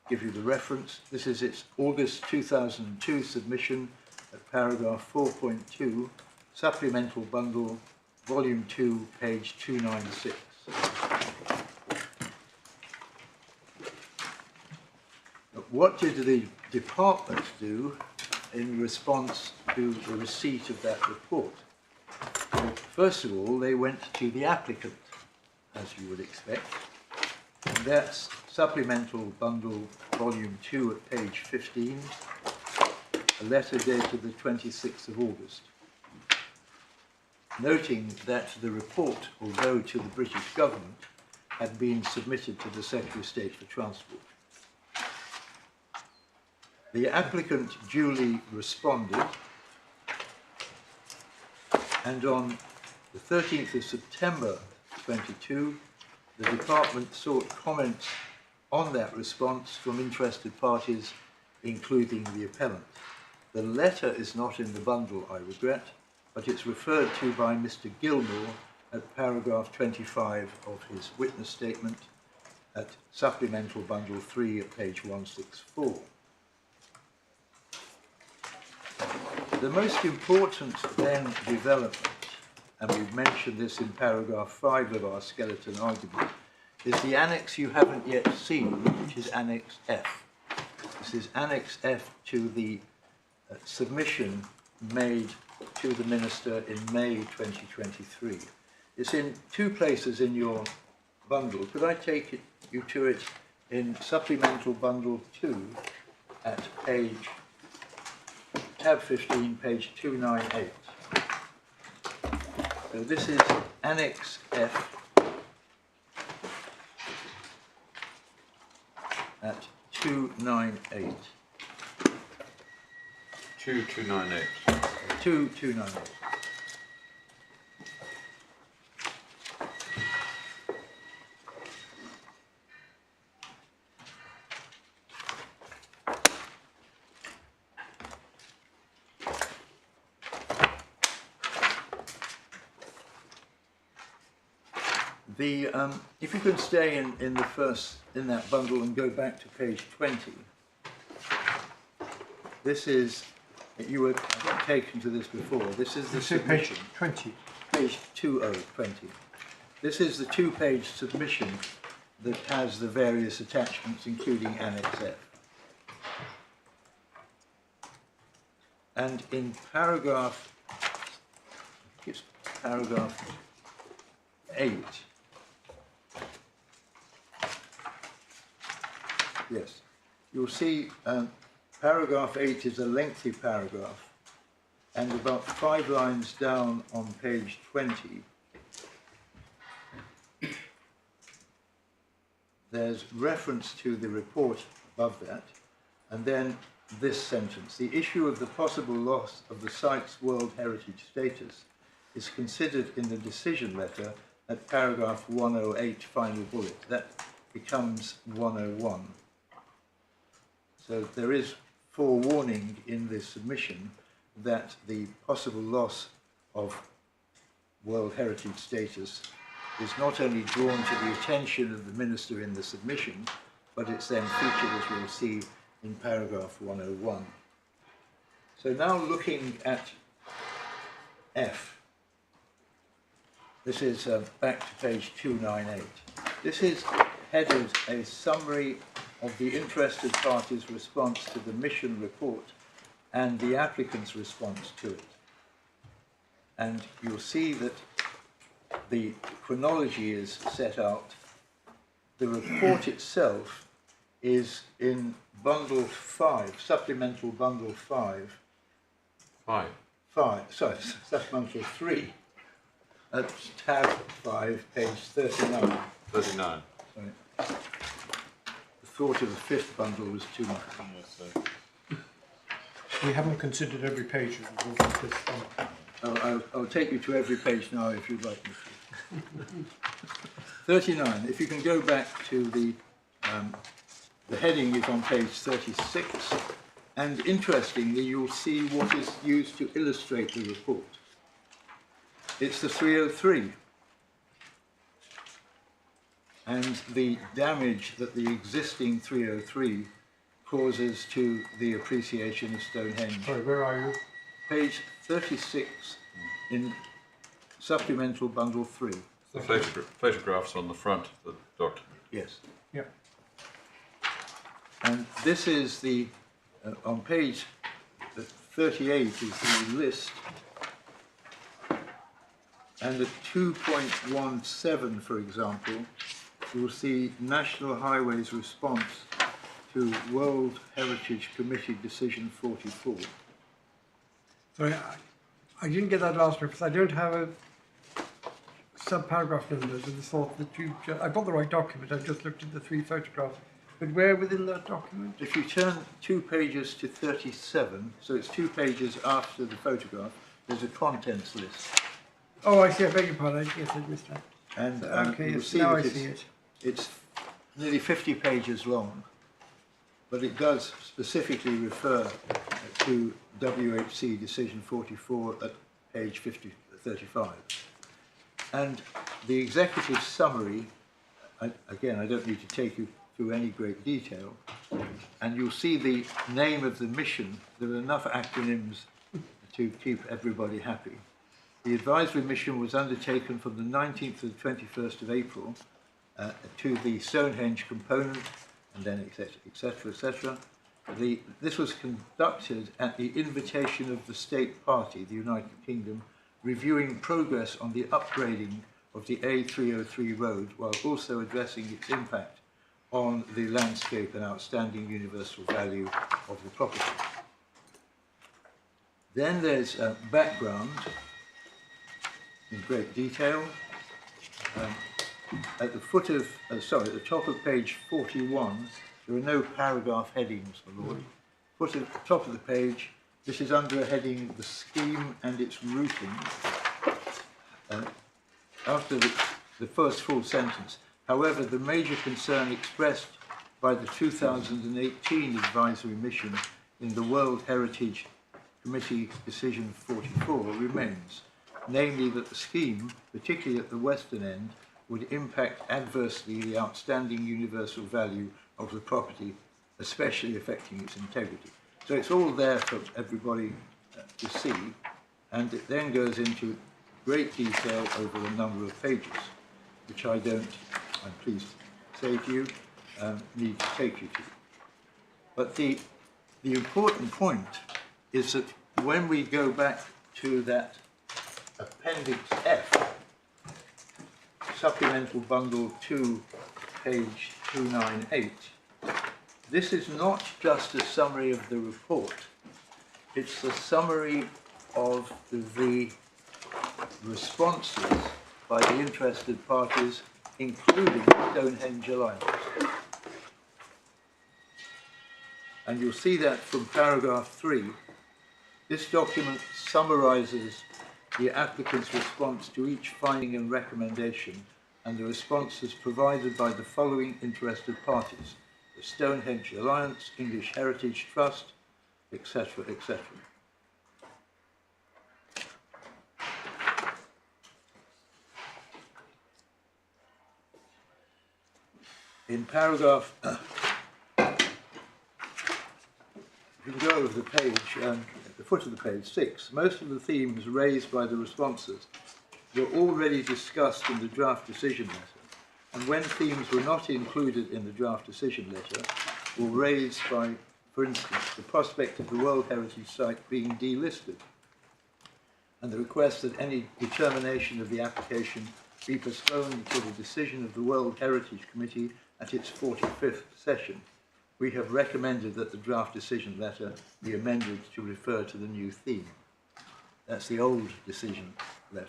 give you the reference. This is its August 2002 submission at paragraph 4.2, supplemental bundle, volume 2, page 296. What did the department do in response to the receipt of that report? Well, first of all, they went to the applicant, as you would expect, and that's supplemental bundle volume 2 at page 15, a letter dated the 26th of August, noting that the report, although to the British government, had been submitted to the Secretary of State for Transport. The applicant duly responded, and on the 13th of September 22, the department sought comments on that response from interested parties, including the appellant. The letter is not in the bundle, I regret, but it's referred to by Mr Gilmore at paragraph 25 of his witness statement at supplemental bundle 3 at page 164. The most important then development, and we've mentioned this in paragraph 5 of our skeleton argument, is the annex you haven't yet seen, which is Annex F. This is Annex F to the submission made to the Minister in May 2023. It's in two places in your bundle. Could I take you to it in supplemental bundle 2 at page tab 15, page 298. So this is Annex F at 298. 2298. 2298. If you can stay in that bundle and go back to page 20, this is, you were taken to this before, this is the submission. Page 20. Page 2020. This is the two-page submission that has the various attachments, including Annex F. And in paragraph, it's paragraph 8. Yes, you'll see paragraph 8 is a lengthy paragraph, and about 5 lines down on page 20, there's reference to the report above that, and then this sentence: the issue of the possible loss of the site's World Heritage status is considered in the decision letter at paragraph 108, final bullet. That becomes 101. So there is forewarning in this submission that the possible loss of World Heritage status is not only drawn to the attention of the Minister in the submission, but it's then featured, as we'll see, in paragraph 101. So now looking at F, this is back to page 298. This is headed a summary of the interested parties' response to the mission report and the applicant's response to it. And you'll see that the chronology is set out. The report itself is in bundle 5, supplemental bundle 5. Supplemental 3. At tab 5, page 39. 39. Sorry. The thought of the fifth bundle was too much. We haven't considered every page of the book. I'll take you to every page now if you'd like me to. 39. If you can go back to the heading is on page 36, and interestingly, you'll see what is used to illustrate the report. It's the 303, and the damage that the existing 303 causes to the appreciation of Stonehenge. Sorry, where are you? Page 36 in supplemental bundle 3. The photographs on the front of the document. Yes. Yep. And this is the, on page 38 is the list, and at 2.17, for example, you'll see National Highways response to World Heritage Committee Decision 44. Sorry, I didn't get that last bit because I don't have a sub-paragraph numbers. I just thought that I've got the right document. I've just looked at the 3 photographs. But where within that document? If you turn 2 pages to 37, so it's 2 pages after the photograph, there's a contents list. Oh, I see. I beg your pardon. Yes, I missed that. And okay, you'll yes, see now that I see it. It's nearly 50 pages long, but it does specifically refer to WHC Decision 44 at page 35. And the executive summary, again, I don't need to take you through any great detail, and you'll see the name of the mission. There are enough acronyms to keep everybody happy. The advisory mission was undertaken from the 19th to the 21st of April to the Stonehenge component, and then etc., etc. This was conducted at the invitation of the state party, the United Kingdom, reviewing progress on the upgrading of the A303 road while also addressing its impact on the landscape and outstanding universal value of the property. Then there's background in great detail. At the foot of, at the top of page 41, there are no paragraph headings, my lord. Top of the page, this is under a heading, the scheme and its routing. After the first full sentence, however, the major concern expressed by the 2018 advisory mission in the World Heritage Committee Decision 44 remains, namely that the scheme, particularly at the western end, would impact adversely the outstanding universal value of the property, especially affecting its integrity. So it's all there for everybody to see, and it then goes into great detail over a number of pages, which I don't, I'm pleased to say to you, need to take you to. But the important point is that when we go back to that Appendix F, Supplemental Bundle 2, page 298, this is not just a summary of the report, it's a summary of the responses by the interested parties, including Stonehenge Alliance. And you'll see that from paragraph 3. This document summarises the applicant's response to each finding and recommendation and the responses provided by the following interested parties: the Stonehenge Alliance, English Heritage Trust, etc., etc. In paragraph, if you can go over the page, at the foot of the page, 6, most of the themes raised by the responses were already discussed in the draft decision letter, and when themes were not included in the draft decision letter, were raised by, for instance, the prospect of the World Heritage Site being delisted, and the request that any determination of the application be postponed until the decision of the World Heritage Committee at its 45th session. We have recommended that the draft decision letter be amended to refer to the new theme. That's the old decision letter.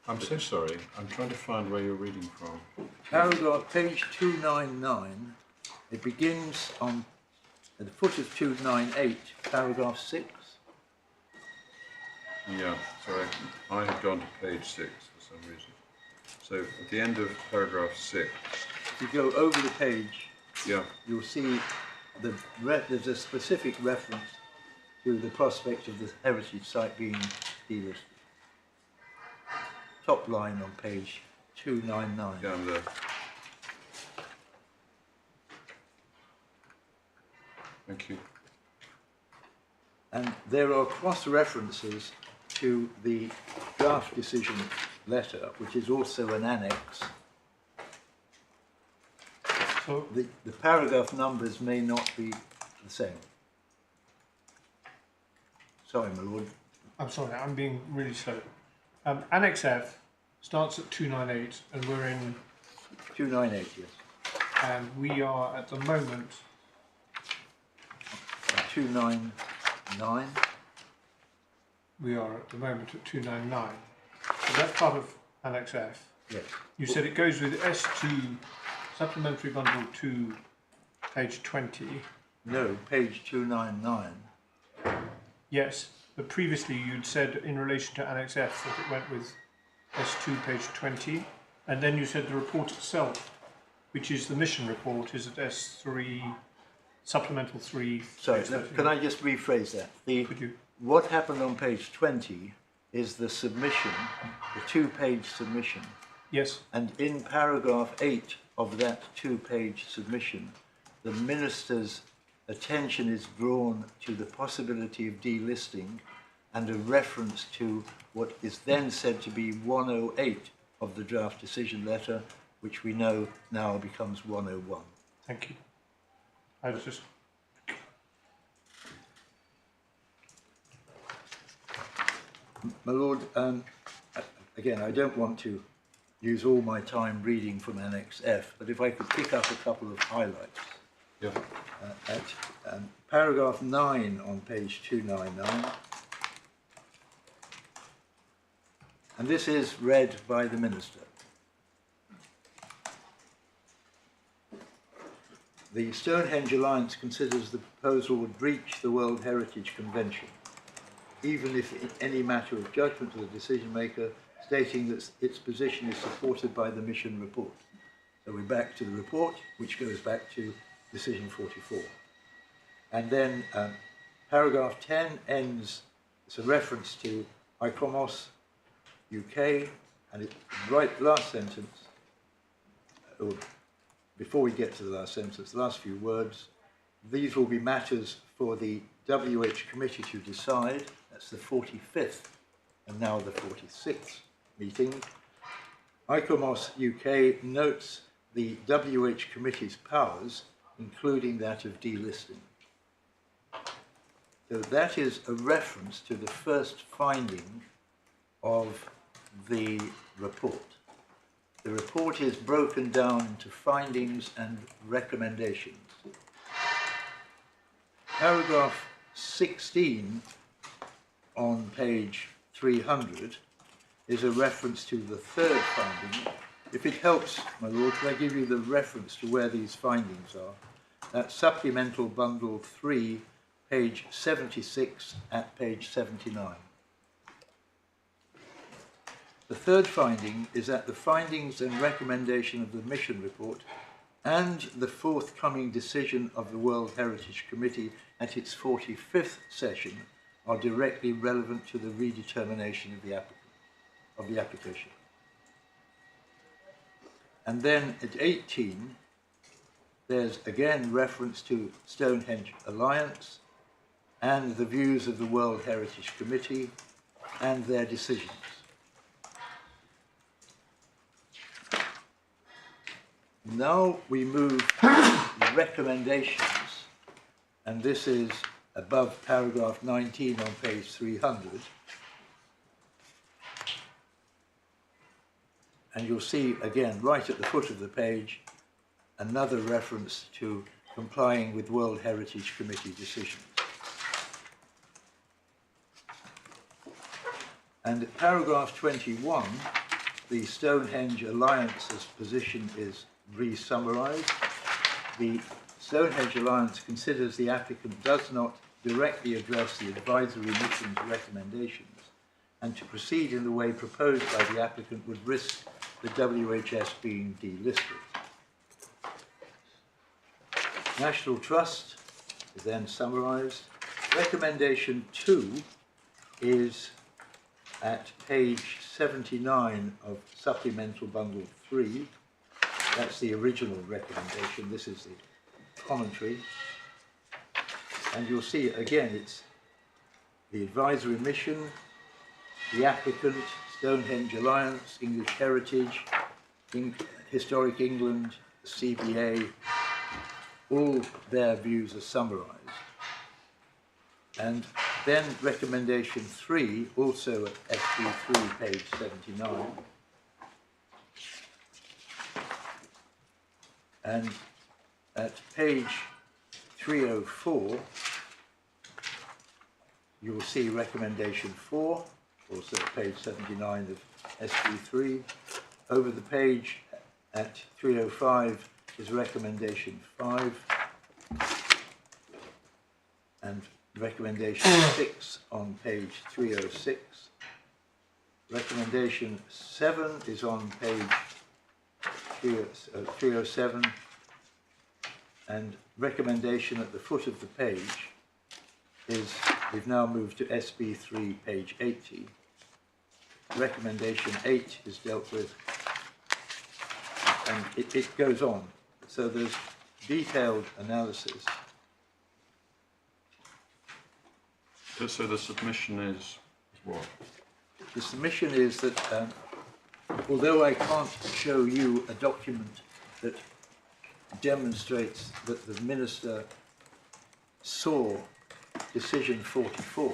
I'm so sorry. I'm trying to find where you're reading from. Paragraph, page 299, it begins on at the foot of 298, paragraph 6. Yeah, sorry. I have gone to page 6 for some reason. So at the end of paragraph 6. If you go over the page, Yeah. you'll see there's a specific reference to the prospect of the heritage site being delisted. Top line on page 299. Yeah, I'm there. Thank you. And there are cross-references to the draft decision letter, which is also an annex. So, The paragraph numbers may not be the same. Sorry, my lord. I'm sorry, I'm being really slow. Annex F starts at 298 and we're in, 298, yes. and we are at the moment, 299. we are at the moment at 299. So that's part of Annex F. Yes. You said it goes with S2, Supplementary Bundle 2, page 20. No, page 299. Yes, but previously you'd said in relation to Annex F that it went with S2, page 20, and then you said the report itself, which is the mission report, is at S3, Supplemental 3. Sorry, page no, 13. can I just rephrase that? Could you? What happened on page 20 is the submission, the two-page submission. Yes, And in paragraph 8 of that two-page submission, the minister's attention is drawn to the possibility of delisting and a reference to what is then said to be 108 of the draft decision letter, which we know now becomes 101. thank you. I was just... My lord, again, I don't want to use all my time reading from Annex F, but if I could pick up a couple of highlights. Yeah. At paragraph 9 on page 299, and this is read by the Minister. The Stonehenge Alliance considers the proposal would breach the World Heritage Convention, even if in any matter of judgment to the decision maker, stating that its position is supported by the mission report. So we're back to the report, which goes back to decision 44. And then paragraph 10 ends, it's a reference to ICOMOS UK, and it, right last sentence, or before we get to the last sentence, the last few words, these will be matters for the WH committee to decide. That's the 45th and now the 46th meeting. ICOMOS UK notes the WH committee's powers, including that of delisting. So that is a reference to the first finding of the report. The report is broken down into findings and recommendations. Paragraph 16 on page 300 is a reference to the third finding. If it helps, my lord, can I give you the reference to where these findings are? That's supplemental bundle 3, page 76 at page 79. The third finding is that the findings and recommendation of the mission report and the forthcoming decision of the World Heritage Committee at its 45th session are directly relevant to the redetermination of the application. And then at 18, there's again reference to Stonehenge Alliance and the views of the World Heritage Committee and their decisions. Now we move to recommendations, and this is above paragraph 19 on page 300. And you'll see again, right at the foot of the page, another reference to complying with World Heritage Committee decisions. And at paragraph 21, the Stonehenge Alliance's position is re-summarised. The Stonehenge Alliance considers the applicant does not directly address the advisory mission's recommendations, and to proceed in the way proposed by the applicant would risk the WHS being delisted. National Trust is then summarised. Recommendation 2 is at page 79 of Supplemental Bundle 3. That's the original recommendation. This is the commentary. And you'll see again, it's the advisory mission, the applicant, Stonehenge Alliance, English Heritage, Historic England, CBA, all their views are summarised. And then recommendation 3, also at SB3, page 79. And at page 304, you will see recommendation 4, also at page 79 of SB3. Over the page at 305 is recommendation 5, and recommendation 6 on page 306. Recommendation 7 is on page 307, and recommendation at the foot of the page is, we've now moved to SB3, page 80. Recommendation 8 is dealt with, and it goes on. So there's detailed analysis. So the submission is what? The submission is that, although I can't show you a document that demonstrates that the Minister saw decision 44,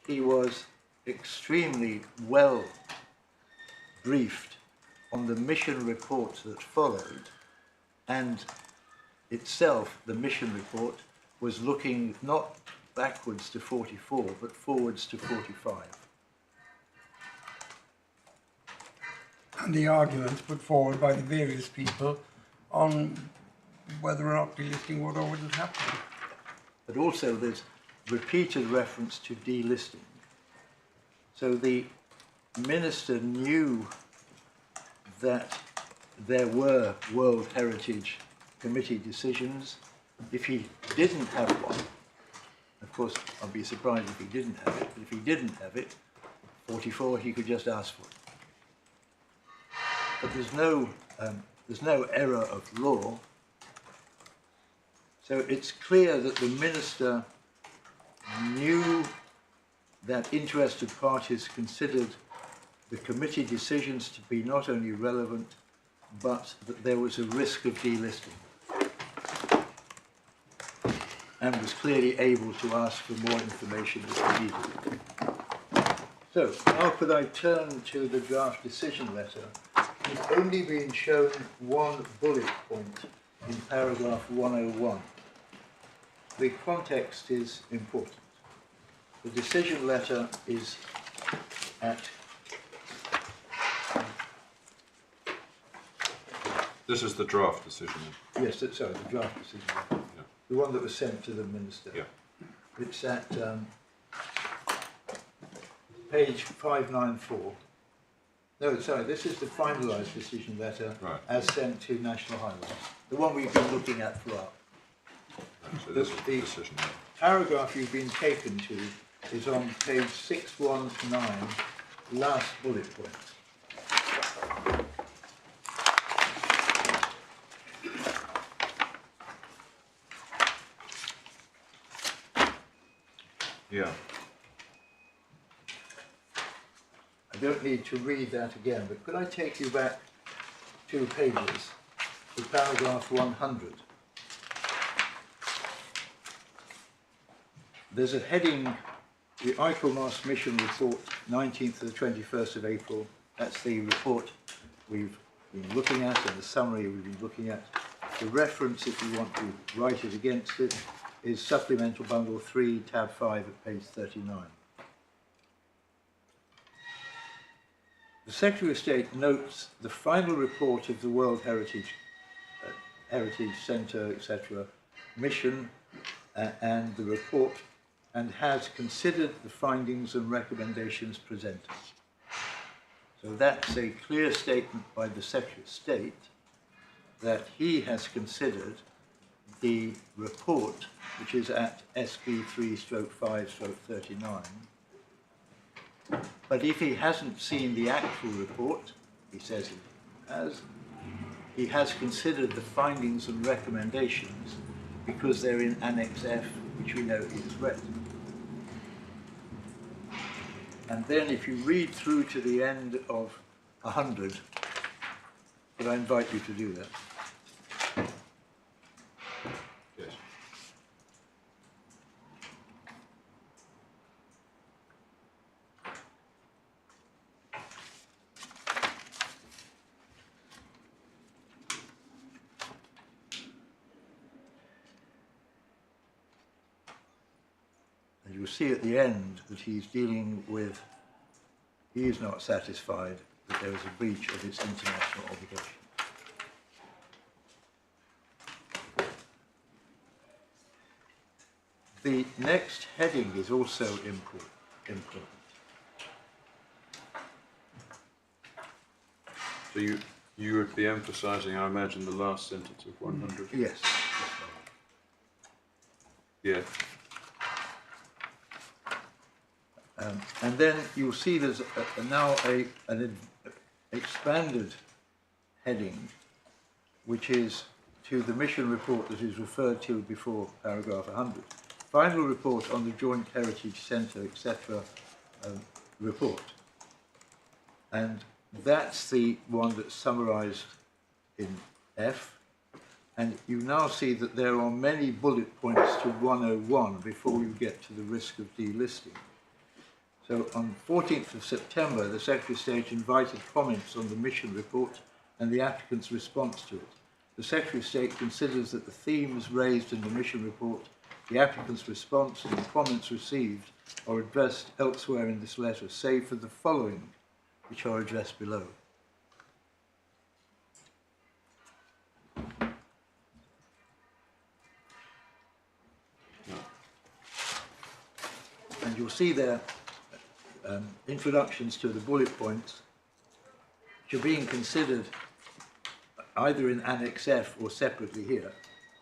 he was extremely well briefed on the mission report that followed, and itself, the mission report, was looking not backwards to 44, but forwards to 45. And the arguments put forward by the various people on whether or not delisting would or wouldn't happen. But also there's repeated reference to delisting. So the Minister knew that there were World Heritage Committee decisions. If he didn't have one, of course I'd be surprised if he didn't have it, but if he didn't have it, 44, he could just ask for it. But there's no error of law. So it's clear that the Minister knew that interested parties considered the committee decisions to be not only relevant, but that there was a risk of delisting. and was clearly able to ask for more information if he needed. So, now could I turn to the draft decision letter? We've only been shown one bullet point in paragraph 101. The context is important. The decision letter is at... This is the draft decision. Yes, sorry, the draft decision letter. Yeah. The one that was sent to the Minister. Yeah. It's at page 594. No, sorry, this is the finalised decision letter as sent to National Highways. The one we've been looking at throughout. So this is the decision. Paragraph you've been taken to is on page 619, last bullet point. Yeah. I don't need to read that again, but could I take you back 2 pages to paragraph 100? There's a heading, the ICOMOS Mission Report, 19th to the 21st of April. That's the report we've been looking at and the summary we've been looking at. The reference, if you want to write it against it, is Supplemental Bundle 3, tab 5 at page 39. The Secretary of State notes the final report of the World Heritage Centre, etc., mission and the report, and has considered the findings and recommendations presented. So that's a clear statement by the Secretary of State that he has considered the report, which is at SB 3/5/39. But if he hasn't seen the actual report, he says he has considered the findings and recommendations because they're in Annex F, which we know is read. And then if you read through to the end of 100, but I invite you to do that. Yes. And you'll see at the end that he's dealing with, he is not satisfied that there is a breach of its international obligation. The next heading is also important. So you would be emphasising, I imagine, the last sentence of 100. Yes. Yeah. And then you'll see there's now an expanded heading, which is to the mission report that is referred to before paragraph 100. Final report on the Joint Heritage Centre, etc. Report. And that's the one that's summarised in F. And you now see that there are many bullet points to 101 before you get to the risk of delisting. So on 14th of September, the Secretary of State invited comments on the mission report and the applicant's response to it. The Secretary of State considers that the themes raised in the mission report, the applicant's response and the comments received are addressed elsewhere in this letter, save for the following, which are addressed below. And you'll see there introductions to the bullet points, which are being considered either in Annex F or separately here.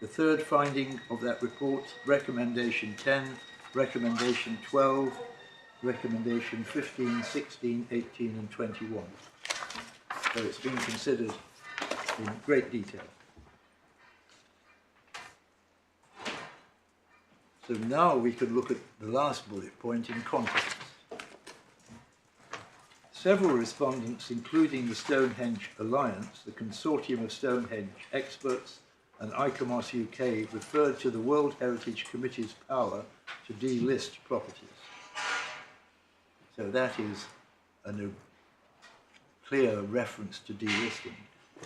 The third finding of that report, Recommendation 10, Recommendation 12, Recommendation 15, 16, 18 and 21. So it's been considered in great detail. So now we can look at the last bullet point in context. Several respondents, including the Stonehenge Alliance, the consortium of Stonehenge experts, and ICOMOS UK referred to the World Heritage Committee's power to delist properties. So that is a clear reference to delisting.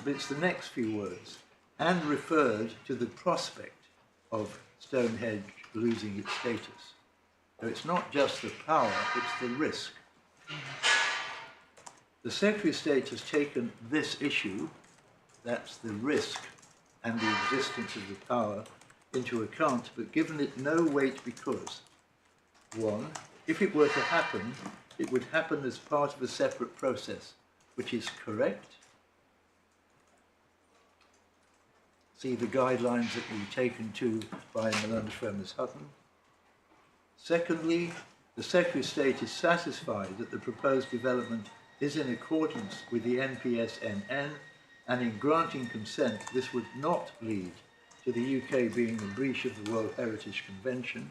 But it's the next few words, and referred to the prospect of Stonehenge losing its status. So it's not just the power, it's the risk. The Secretary of State has taken this issue, that's the risk and the existence of the power, into account, but given it no weight because, one, if it were to happen, it would happen as part of a separate process, which is correct. See the guidelines that we've taken to by Melinda Fremers Hutton. Secondly, the Secretary of State is satisfied that the proposed development is in accordance with the NPSNN, and in granting consent, this would not lead to the UK being in breach of the World Heritage Convention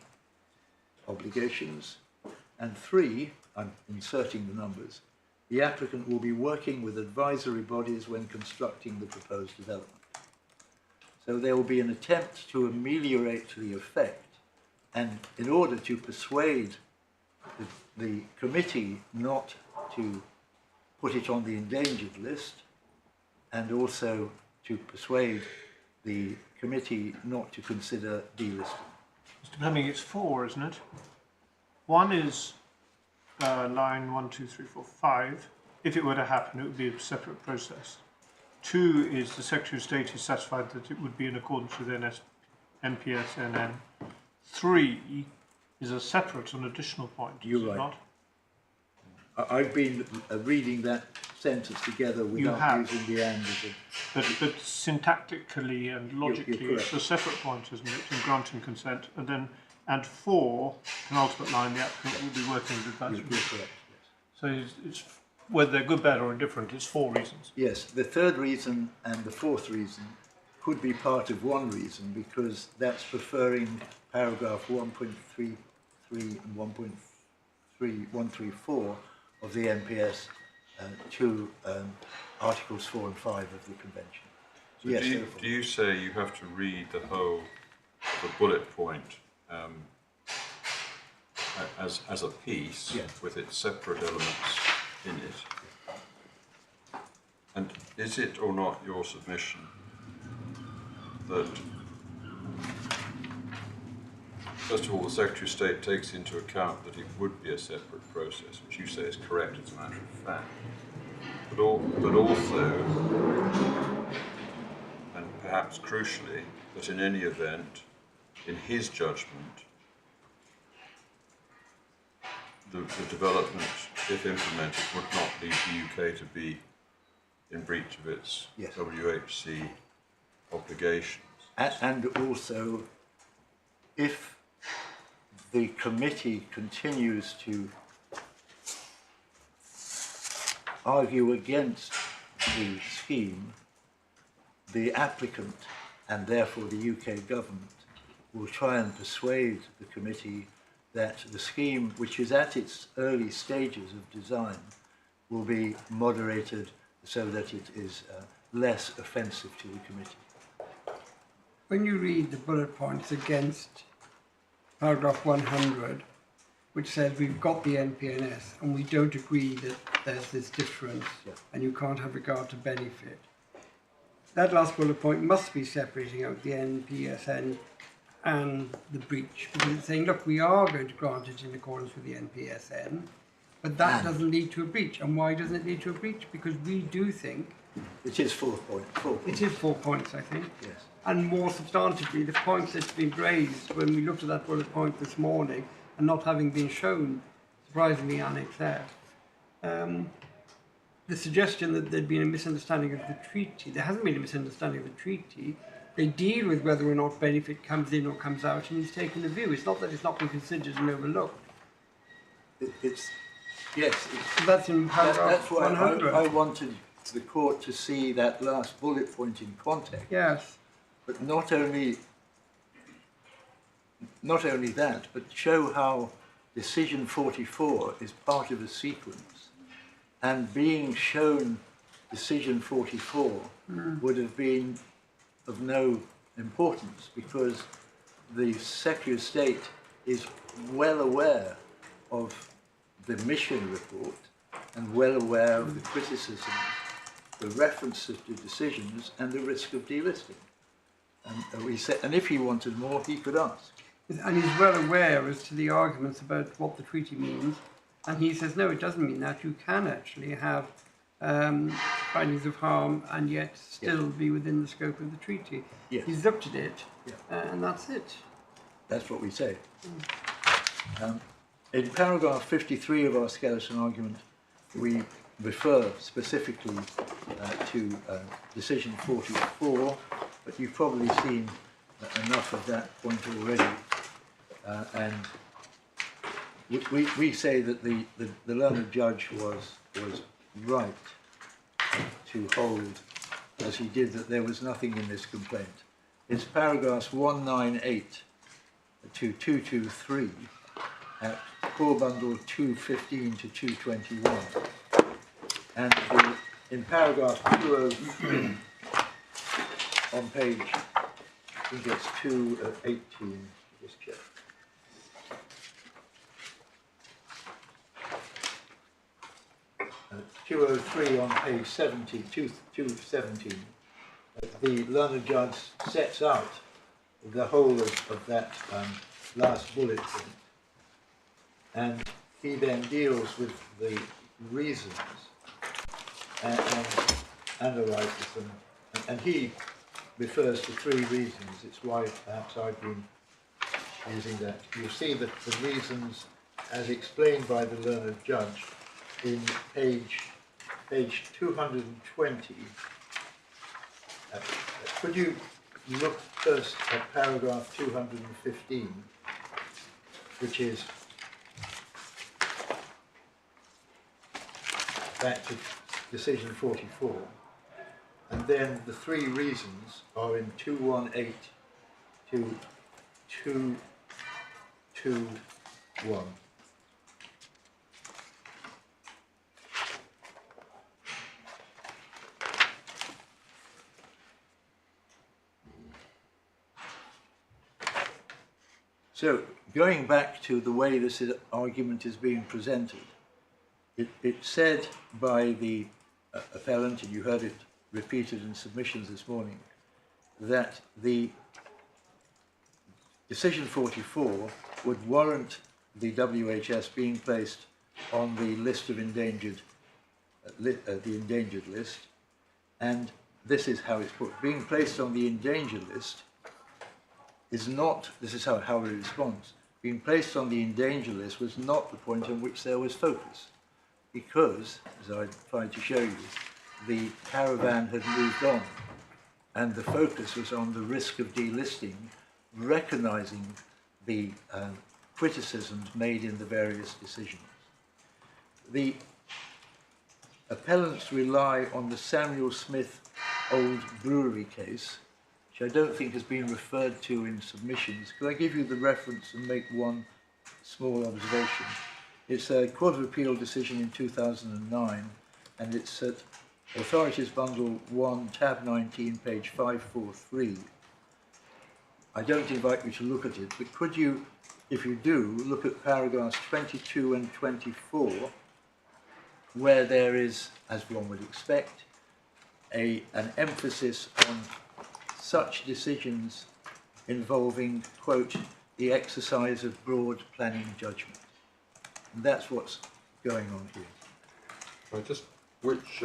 obligations. And three, I'm inserting the numbers, the applicant will be working with advisory bodies when constructing the proposed development. So there will be an attempt to ameliorate the effect, and in order to persuade the committee not to put it on the endangered list, and also to persuade the committee not to consider delisting. Mr. Fleming, it's 4, isn't it? One is line 1, 2, 3, 4, 5. If it were to happen, it would be a separate process. 2 is the Secretary of State is satisfied that it would be in accordance with NPSNN. 3 is a separate and additional point. You're right. Not? I've been reading that sentence together without using the and as a... But syntactically and logically, you're it's a separate point, isn't it, in granting consent. And then, and 4, penultimate line, the applicant will be working with advisory. You're correct, yes. So it's whether they're good, bad or indifferent, it's 4 reasons. Yes, the third reason and the fourth reason could be part of one reason, because that's preferring paragraph 1.33 and 1.134 of the NPS to Articles 4 and 5 of the Convention. So yes, do you say you have to read the whole of the bullet point as a piece, yes, with its separate elements in it? And is it or not your submission that, first of all, the Secretary of State takes into account that it would be a separate process, which you say is correct as a matter of fact, but also, and perhaps crucially, that in any event, in his judgment, the development, if implemented, would not lead the UK to be in breach of its yes, WHC obligations. and also, if the committee continues to argue against the scheme, the applicant and therefore the UK government will try and persuade the committee that the scheme, which is at its early stages of design, will be moderated so that it is less offensive to the committee. When you read the bullet points against paragraph 100, which says we've got the NPNS and we don't agree that there's this difference, yeah, and you can't have regard to benefit, that last bullet point must be separating out the NPSN and the breach, because it's saying, look, we are going to grant it in accordance with the NPSN, but that doesn't lead to a breach. And why doesn't it lead to a breach? Because we do think... It is 4 points. It is 4 points, I think. Yes. And more substantively, the points that's been raised when we looked at that bullet point this morning, and not having been shown, surprisingly, Annex F, the suggestion that there'd been a misunderstanding of the treaty. There hasn't been a misunderstanding of the treaty. They deal with whether or not benefit comes in or comes out, and he's taken a view. It's not that it's not been considered and overlooked. That's in paragraph That's why 100. I wanted the court to see that last bullet point in context. Yes. But not only that, but show how decision 44 is part of a sequence, and being shown decision 44 would have been of no importance because the Secretary of State is well aware of the mission report and well aware of the criticisms, the references to decisions, and the risk of delisting. And we said, and if he wanted more, he could ask. And he's well aware as to the arguments about what the treaty means. And he says, no, it doesn't mean that. You can actually have findings of harm and yet still be within the scope of the treaty. Yes. He's looked at it, Yeah. and that's it. That's what we say. In paragraph 53 of our skeleton argument, we refer specifically to decision 44, but you've probably seen enough of that point already. And we say that the learned judge was right to hold, as he did, that there was nothing in this complaint. It's paragraphs 198 to 223 at core bundle 215 to 221. And in paragraph 203 on page, I think it's 218, just check. Uh, 203 on page 70, 217, the learned judge sets out the whole of that last bullet point, and he then deals with the reasons and analyzes them, and he refers to 3 reasons. It's why perhaps I've been using that. You see that the reasons, as explained by the learned judge, in page 220. Could you look first at paragraph 215, which is back to decision 44, and then the 3 reasons are in 218 to 221. So, going back to the way this argument is being presented, it's said by the appellant, and you heard it repeated in submissions this morning, that the decision 44 would warrant the WHS being placed on the list of endangered, the endangered list, and this is how it's put. Being placed on the endangered list is not, this is how it responds, being placed on the endangered list was not the point on which there was focus, because, as I tried to show you, the caravan had moved on, and the focus was on the risk of delisting, recognizing the criticisms made in the various decisions. The appellants rely on the Samuel Smith Old Brewery case, which I don't think has been referred to in submissions. Could I give you the reference and make one small observation? It's a Court of Appeal decision in 2009, and it's at Authorities Bundle 1, tab 19, page 543. I don't invite you to look at it, but could you, if you do, look at paragraphs 22 and 24, where there is, as one would expect, an emphasis on such decisions involving, quote, the exercise of broad planning judgment. And that's what's going on here. Well, just which...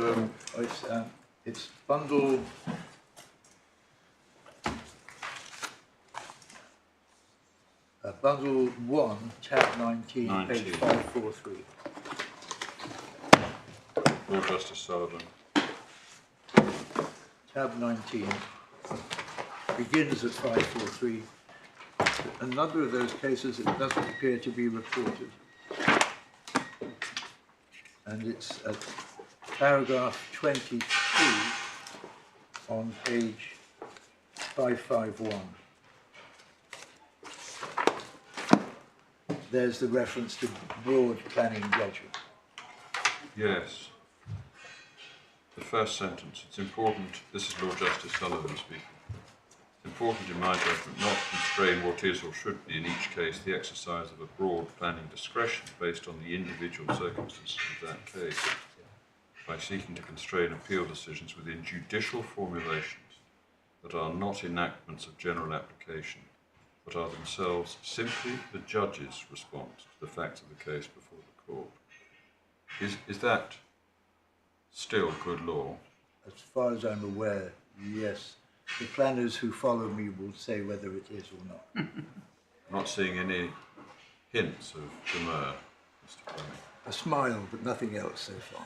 it's bundle... bundle 1, tab 19, page 543. Lord Justice Sullivan. Tab 19 begins at 543. A number of those cases it doesn't appear to be reported. And it's at paragraph 22 on page 551. There's the reference to broad planning judgment. Yes. The first sentence, it's important, this is Lord Justice Sullivan speaking, it's important in my judgment not to constrain what is or should be in each case the exercise of a broad planning discretion based on the individual circumstances of that case, by seeking to constrain appeal decisions within judicial formulations that are not enactments of general application, but are themselves simply the judge's response to the facts of the case before the court. Is that still good law? As far as I'm aware, yes. The planners who follow me will say whether it is or not. I'm not seeing any hints of demur, Mr. Clement. A smile, but nothing else so far.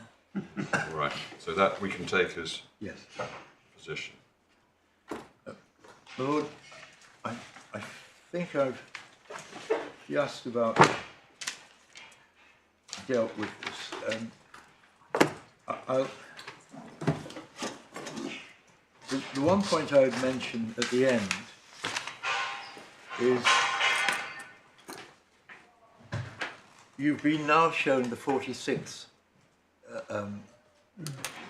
All right, so that we can take as Yes. position. My Lord, I think I've just about dealt with this. The one point I would mention at the end is you've been now shown the 46th,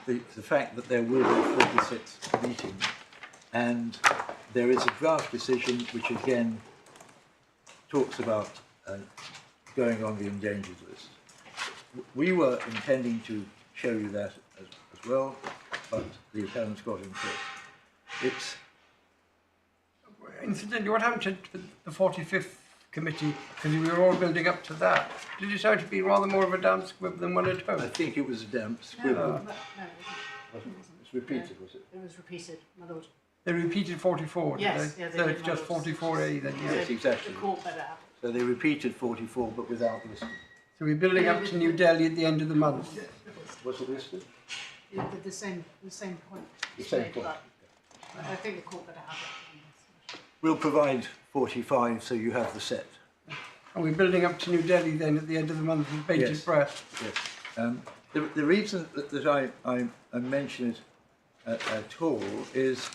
the fact that there will be 46 meetings, and there is a draft decision which again talks about going on the endangered list. We were intending to show you that as well, but the appellant's got in first. Incidentally, what happened to the 45th committee? Because we were all building up to that. Did it sound to be rather more of a damp squib than one at home? I think it was a damp squibble. No, it wasn't. It's repeated, was it? It was repeated, my lord. They repeated 44, Yes, did they? yeah, they So did, it's my just lord. 44A then, yeah. Yes, exactly. The court better have. So they repeated 44, but without listing. So we're building up to New Delhi at the end of the month. Was it listed? The same point. The same made, point. but I think the court better have it. We'll provide 45, so you have the set. And we're building up to New Delhi then at the end of the month with bated Yes. breath. Yes. The reason that I mention it at all is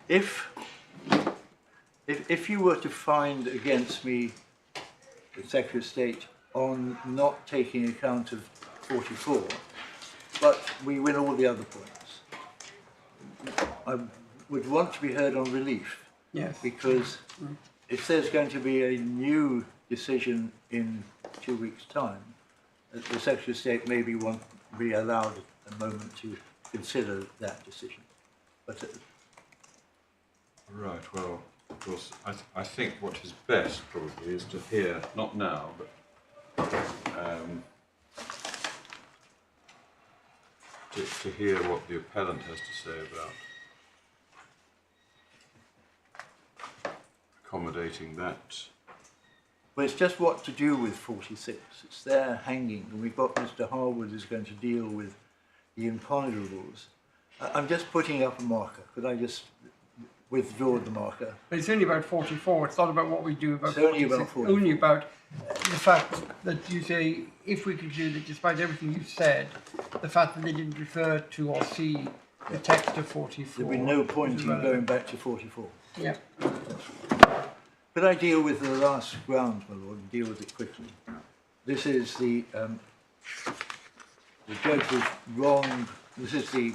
if you were to find against me the Secretary of State on not taking account of 44, but we win all the other points, I would want to be heard on relief. Yes. Because if there's going to be a new decision in 2 weeks' time, the Secretary of State maybe won't be allowed a moment to consider that decision. But Right, well, of course, I think what is best probably is to hear, not now, but to hear what the appellant has to say about accommodating that. well, it's just what to do with 46. It's there hanging, and we've got Mr. Harwood who's going to deal with the imponderables. I'm just putting up a marker. Could I just withdraw the marker? But it's only about 44. It's not about what we do about It's only 46. about 44. Only about the fact that you say, if we could do that, despite everything you've said, the fact that they didn't refer to or see the text of 44. There'd be no point in going back to 44. Yeah. Could I deal with the last ground, my lord, and deal with it quickly? This is the judge was wrong. This is the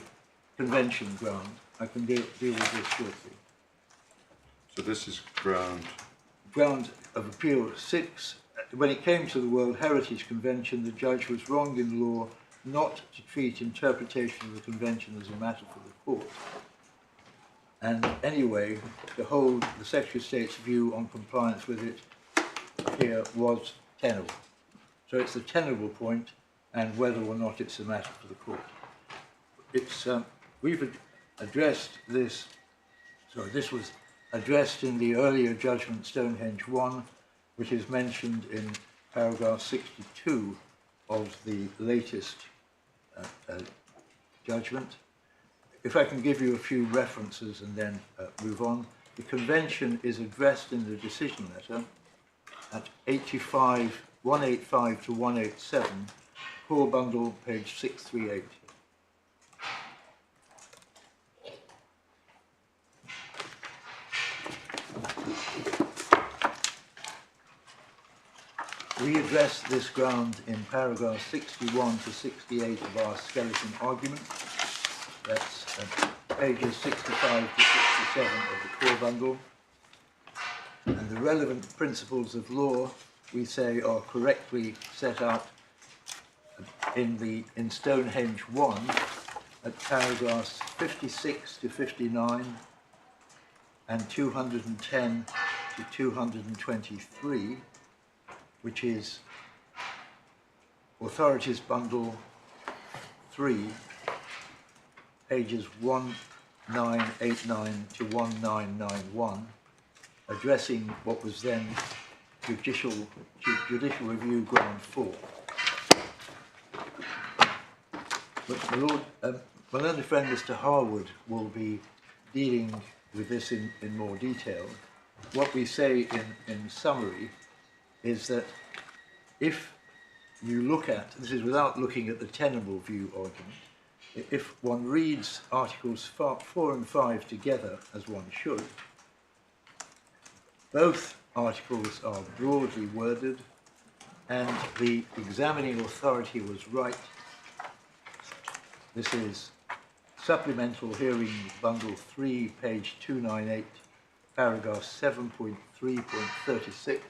convention ground. I can deal with this shortly. So this is ground. Ground of appeal 6. When it came to the World Heritage Convention, the judge was wrong in law not to treat interpretation of the convention as a matter for the court. And anyway, to hold the Secretary of State's view on compliance with it here was tenable. So it's a tenable point, and whether or not it's a matter for the court. It's we've addressed this. Sorry, this was addressed in the earlier judgment Stonehenge 1, which is mentioned in paragraph 62 of the latest judgment. If I can give you a few references and then move on. The convention is addressed in the decision letter at 185 to 187, core bundle, page 638. We address this ground in paragraphs 61 to 68 of our skeleton argument. That's pages 65 to 67 of the 4 bundle. And the relevant principles of law, we say, are correctly set out in Stonehenge 1 at paragraphs 56 to 59 and 210 to 223, which is Authorities Bundle 3, pages 1989 to 1991, addressing what was then judicial review ground 4. But my learned friend Mr Harwood will be dealing with this in more detail. What we say in summary is that if you look at, this is without looking at the tenable view argument, if one reads Articles 4 and 5 together, as one should, both articles are broadly worded and the examining authority was right. This is Supplemental Hearing Bundle 3, page 298, paragraph 7.3.36.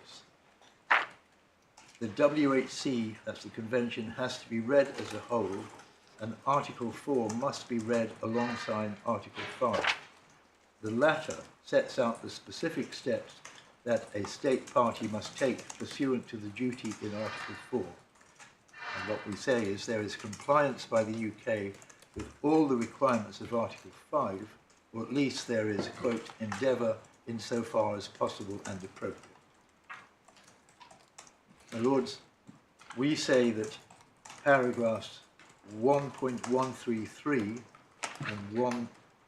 The WHC, that's the convention, has to be read as a whole, and Article 4 must be read alongside Article 5. The latter sets out the specific steps that a state party must take pursuant to the duty in Article 4. And what we say is there is compliance by the UK with all the requirements of Article 5, or at least there is, quote, endeavour insofar as possible and appropriate. My Lords, we say that paragraphs 1.133 and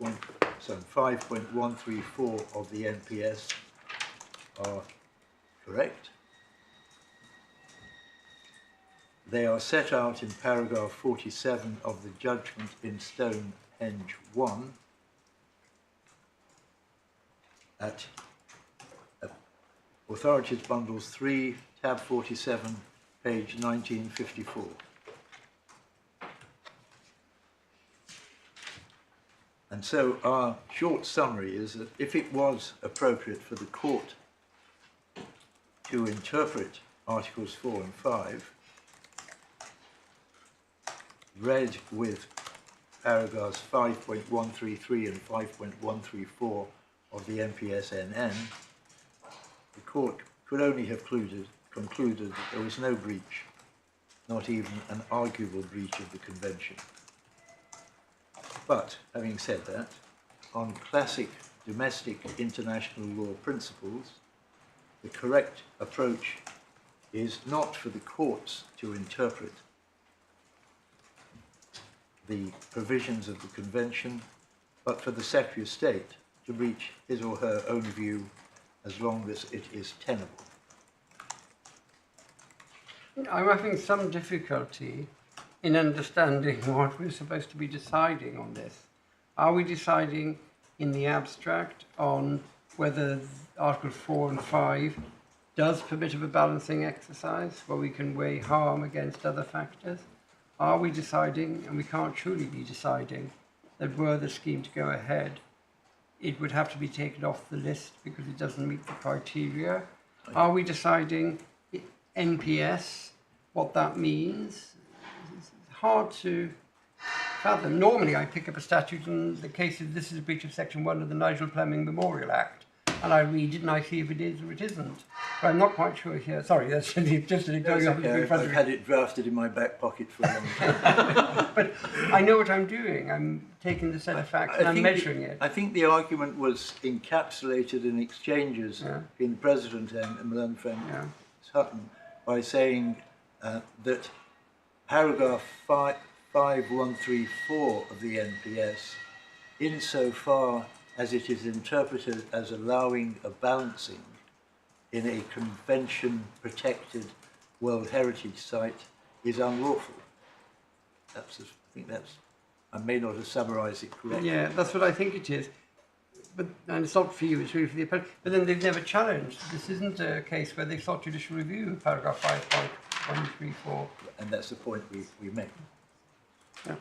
5.134 of the NPS are correct. They are set out in paragraph 47 of the judgment in Stonehenge 1 at Authorities Bundles 3, tab 47, page 1954. And so our short summary is that if it was appropriate for the court to interpret Articles 4 and 5, read with paragraphs 5.133 and 5.134 of the NPSNN, the court could only have concluded that there was no breach, not even an arguable breach of the Convention. But, having said that, on classic domestic international law principles, the correct approach is not for the courts to interpret the provisions of the Convention, but for the Secretary of State to reach his or her own view as long as it is tenable. I'm having some difficulty in understanding what we're supposed to be deciding on this. Are we deciding in the abstract on whether Articles 4 and 5 does permit of a balancing exercise where we can weigh harm against other factors? Are we deciding, and we can't truly be deciding, that were the scheme to go ahead, it would have to be taken off the list because it doesn't meet the criteria? Are we deciding NPS, what that means? It's hard to fathom. Normally I pick up a statute and the case is this is a breach of Section 1 of the Nigel Fleming Memorial Act, and I read it and I see if it is or it isn't. But I'm not quite sure here. Sorry, that's just an going up in front of me. I've had it drafted in my back pocket for a long time. But I know what I'm doing. I'm taking the set of facts and I'm measuring it. I think the argument was encapsulated in exchanges between the President and my learned friend Sutton by saying that paragraph 5134 of the NPS, insofar as it is interpreted as allowing a balancing in a convention-protected World Heritage Site, is unlawful. I think that's, I may not have summarised it correctly. Yeah, that's what I think it is. But, and it's not for you, it's really for the appellant. But then they've never challenged. This isn't a case where they sought judicial review of paragraph 5.134. And that's the point we make. Yeah.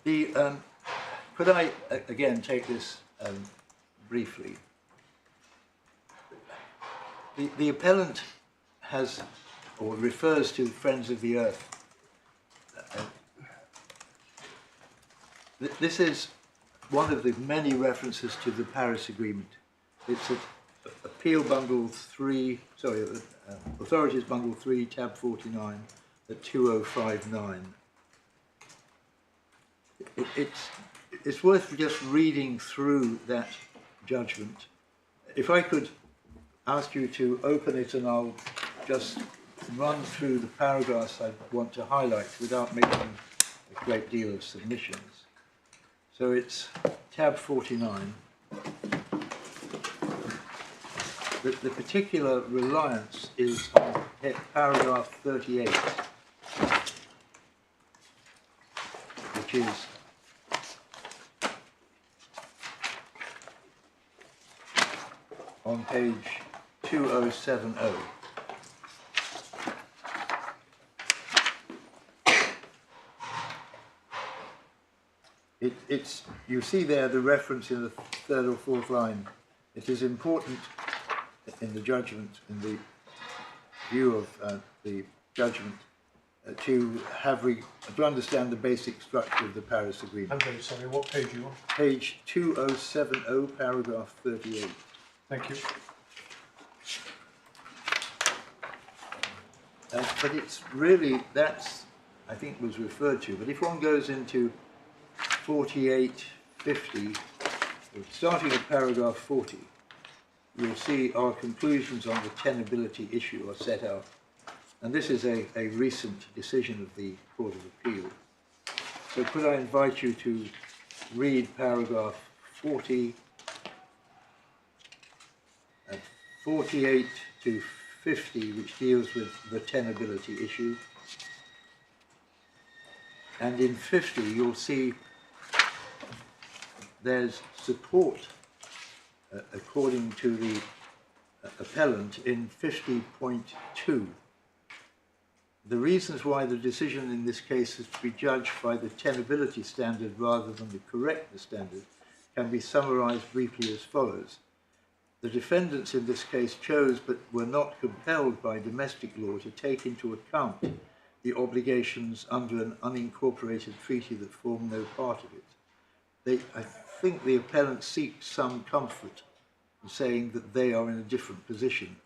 The Could I, again, take this briefly? The appellant has, or refers to Friends of the Earth. This is one of the many references to the Paris Agreement. It's Appeal Bundle 3, sorry, Authorities Bundle 3, tab 49, at 2059. It's worth just reading through that judgment. If I could ask you to open it, and I'll just run through the paragraphs I want to highlight without making a great deal of submissions. So it's tab 49. The particular reliance is on paragraph 38, which is on page 2070. You see there the reference in the third or fourth line. It is important in the judgment, in the view of the judgment, to understand the basic structure of the Paris Agreement. I'm very sorry, what page are you on? Page 2070, paragraph 38. Thank you. But it's really, that's, I think, was referred to. But if one goes into 4850, starting at paragraph 40, you'll see our conclusions on the tenability issue are set out. And this is a recent decision of the Court of Appeal. So could I invite you to read paragraph 40, 48 to 50, which deals with the tenability issue. And in 50, you'll see there's support, according to the appellant, in 50.2. The reasons why the decision in this case is to be judged by the tenability standard rather than the correctness standard can be summarised briefly as follows. The defendants in this case chose but were not compelled by domestic law to take into account the obligations under an unincorporated treaty that form no part of it. I think the appellant seeks some comfort in saying that they are in a different position.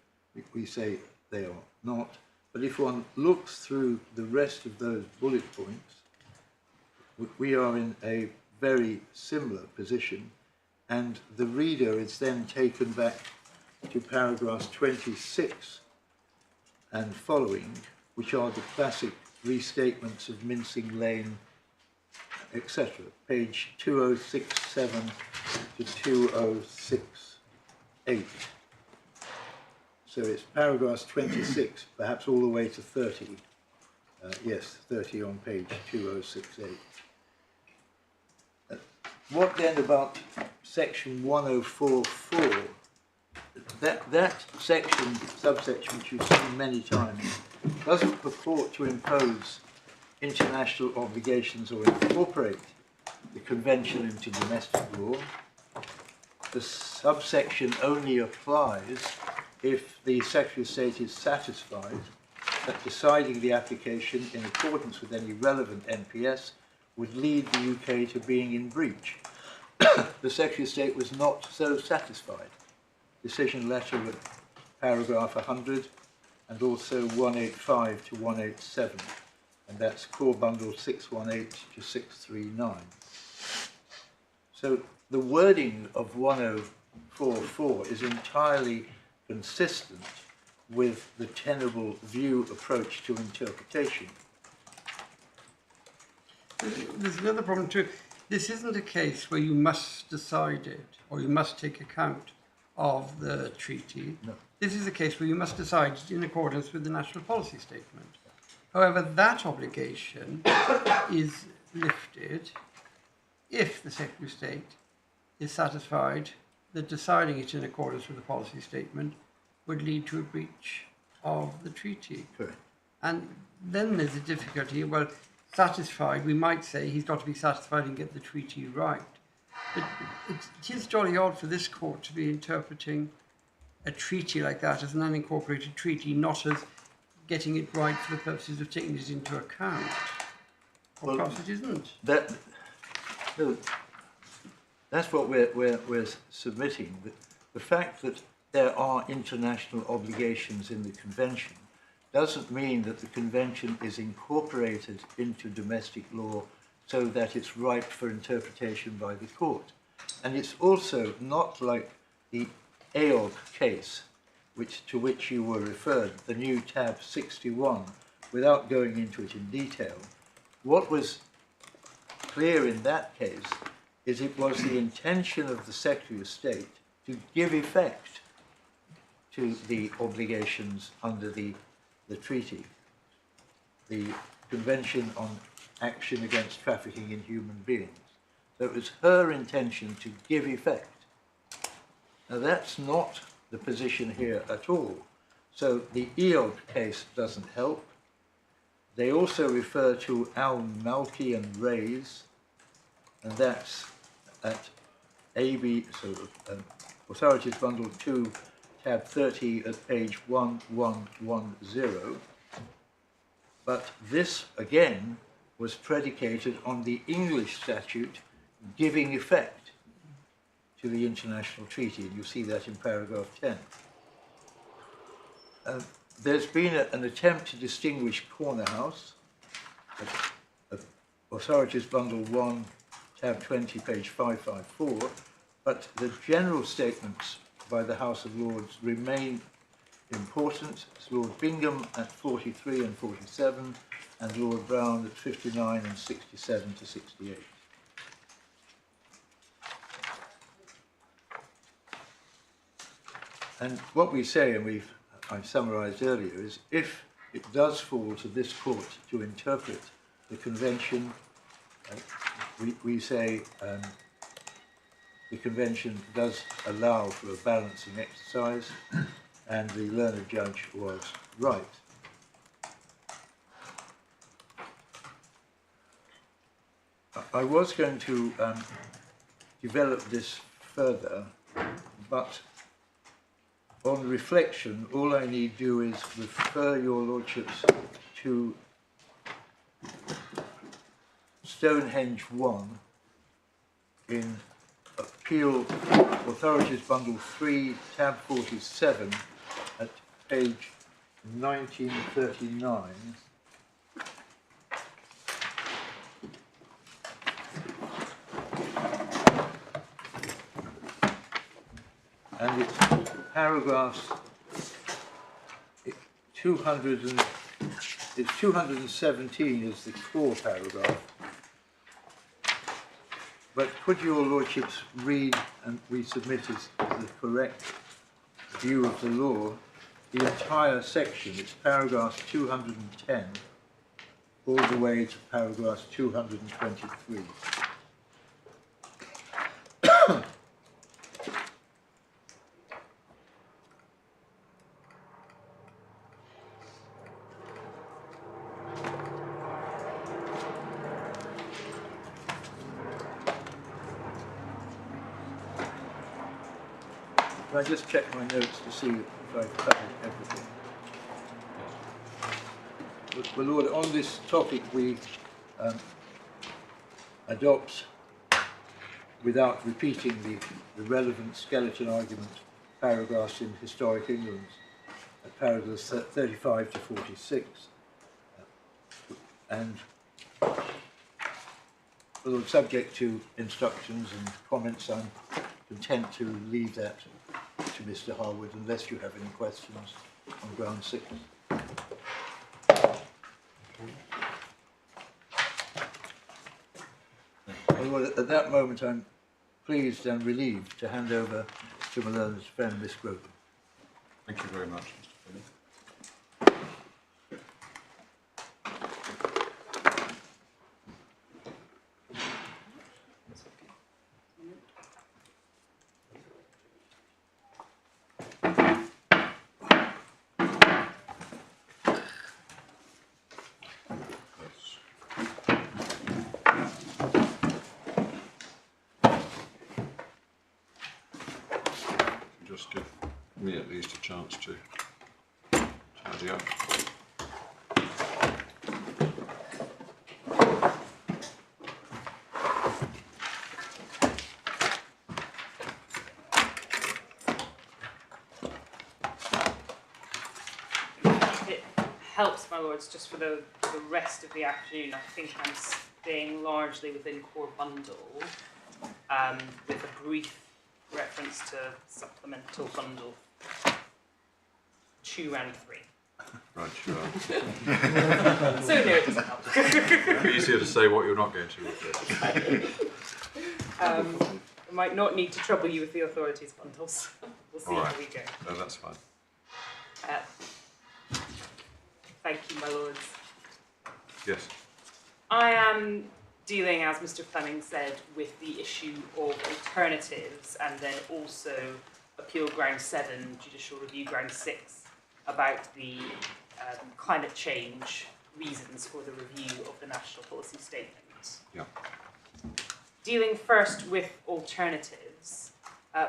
We say they are not. But if one looks through the rest of those bullet points, we are in a very similar position, and the reader is then taken back to paragraphs 26 and following, which are the classic restatements of Mincing Lane, etc. Page 2067 to 2068. So it's paragraphs 26, perhaps all the way to 30. Yes, 30 on page 2068. What then about section 104.4? That section, subsection, which you've seen many times, doesn't purport to impose international obligations or incorporate the convention into domestic law. The subsection only applies if the Secretary of State is satisfied that deciding the application in accordance with any relevant NPS would lead the UK to being in breach. The Secretary of State was not so satisfied. Decision letter at paragraph 100 and also 185 to 187, and that's core bundle 618 to 639. So the wording of 104.4 is entirely consistent with the tenable view approach to interpretation. There's another problem too. This isn't a case where you must decide it or you must take account of the treaty. No. This is a case where you must decide in accordance with the national policy statement. However, that obligation is lifted if the Secretary of State is satisfied that deciding it in accordance with the policy statement would lead to a breach of the treaty. Correct. And then there's a difficulty. Well, satisfied, we might say he's got to be satisfied and get the treaty right. But it is jolly odd for this court to be interpreting a treaty like that as an unincorporated treaty, not as getting it right for the purposes of taking it into account. Of course it isn't. No, that's what we're submitting. The fact that there are international obligations in the Convention doesn't mean that the Convention is incorporated into domestic law so that it's ripe for interpretation by the court. And it's also not like the Aog case, to which you were referred, the new tab 61, without going into it in detail. What was clear in that case is it was the intention of the Secretary of State to give effect to the obligations under the treaty, the Convention on Action Against Trafficking in Human Beings. So it was her intention to give effect. Now that's not the position here at all. So the EOD case doesn't help. They also refer to Al-Malki and Rays, and that's at Authorities Bundle 2, tab 30 at page 1110. But this, again, was predicated on the English statute giving effect to the international treaty, and you see that in paragraph 10. There's been an attempt to distinguish Corner House, Authorities Bundle 1, tab 20, page 554, but the general statements by the House of Lords remain important. It's Lord Bingham at 43 and 47, and Lord Brown at 59 and 67 to 68. And what we say, and I've summarised earlier, is if it does fall to this court to interpret the Convention, we say the Convention does allow for a balancing exercise, and the learned judge was right. I was going to develop this further, but on reflection, all I need do is refer your lordships to Stonehenge 1 in Appeal Authorities Bundle 3, tab 47 at page 1939. And it's paragraphs 217 is the core paragraph. But could your lordships read and resubmit as the correct view of the law, the entire section, it's paragraphs 210 all the way to paragraphs 223. I just check my notes to see if I've covered everything. Well, Lord, on this topic we adopt, without repeating the relevant skeleton argument paragraphs in Historic England, paragraphs 35 to 46. And well, subject to instructions and comments, I'm content to leave that to Mr. Harwood, unless you have any questions on ground 6. Well, at that moment, I'm pleased and relieved to hand over to my learned friend, Miss Grogan. Thank you very much, Mr. Finney. just give me at least a chance to tidy up. It helps, my lords, just for the rest of the afternoon. I think I'm staying largely within core bundle, with a brief reference to supplemental bundle 2 and 3. Right, sure. So no, it doesn't help. It'd be easier to say what you're not going to refer. I might not need to trouble you with the authorities bundles. We'll see how we go. No, that's fine. Thank you, my lords. Yes. I am dealing, as Mr Fleming said, with the issue of alternatives, and then also Appeal Ground 7, Judicial Review Ground 6, about the climate change reasons for the review of the National Policy Statement. Yeah. Dealing first with alternatives,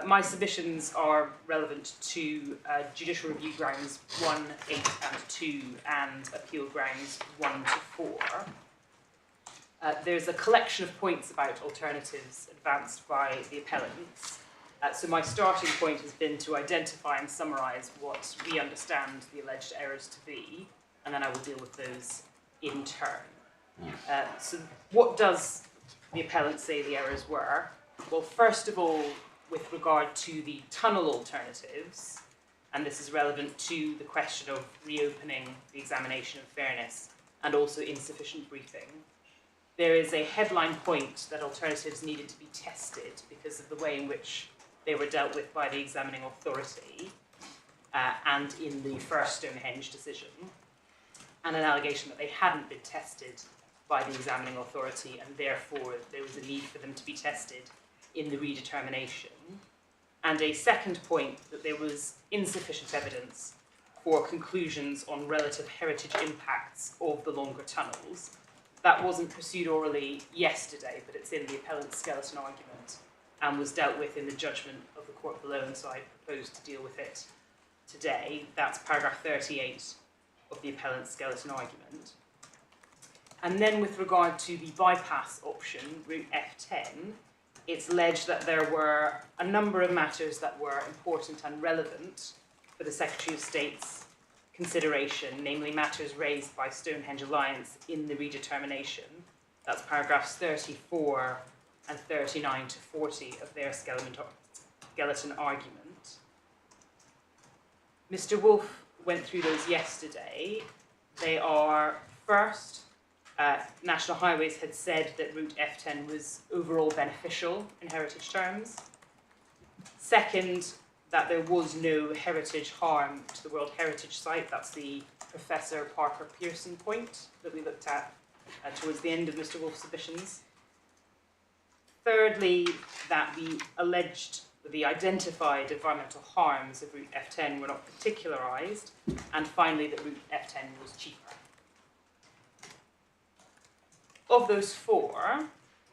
my submissions are relevant to Judicial Review Grounds 1, 8 and 2 and Appeal Grounds 1 to 4. There's a collection of points about alternatives advanced by the appellants. So my starting point has been to identify and summarise what we understand the alleged errors to be, and then I will deal with those in turn. So what does the appellant say the errors were? Well, first of all, with regard to the tunnel alternatives, and this is relevant to the question of reopening the examination of fairness and also insufficient briefing, there is a headline point that alternatives needed to be tested because of the way in which they were dealt with by the examining authority and in the first Stonehenge decision, and an allegation that they hadn't been tested by the examining authority, and therefore there was a need for them to be tested in the redetermination. And a second point, that there was insufficient evidence for conclusions on relative heritage impacts of the longer tunnels. That wasn't pursued orally yesterday, but it's in the appellant's skeleton argument and was dealt with in the judgment of the court below, and so I propose to deal with it today. That's paragraph 38 of the appellant's skeleton argument. And then with regard to the bypass option, route F10, it's alleged that there were a number of matters that were important and relevant for the Secretary of State's consideration, namely matters raised by Stonehenge Alliance in the redetermination. That's paragraphs 34 and 39 to 40 of their skeleton argument. Mr Wolfe went through those yesterday. They are, first, National Highways had said that route F10 was overall beneficial in heritage terms. Second, that there was no heritage harm to the World Heritage Site. That's the Professor Parker Pearson point that we looked at towards the end of Mr Wolfe's submissions. Thirdly, that the identified environmental harms of route F10 were not particularised. And finally, that route F10 was cheaper. Of those four,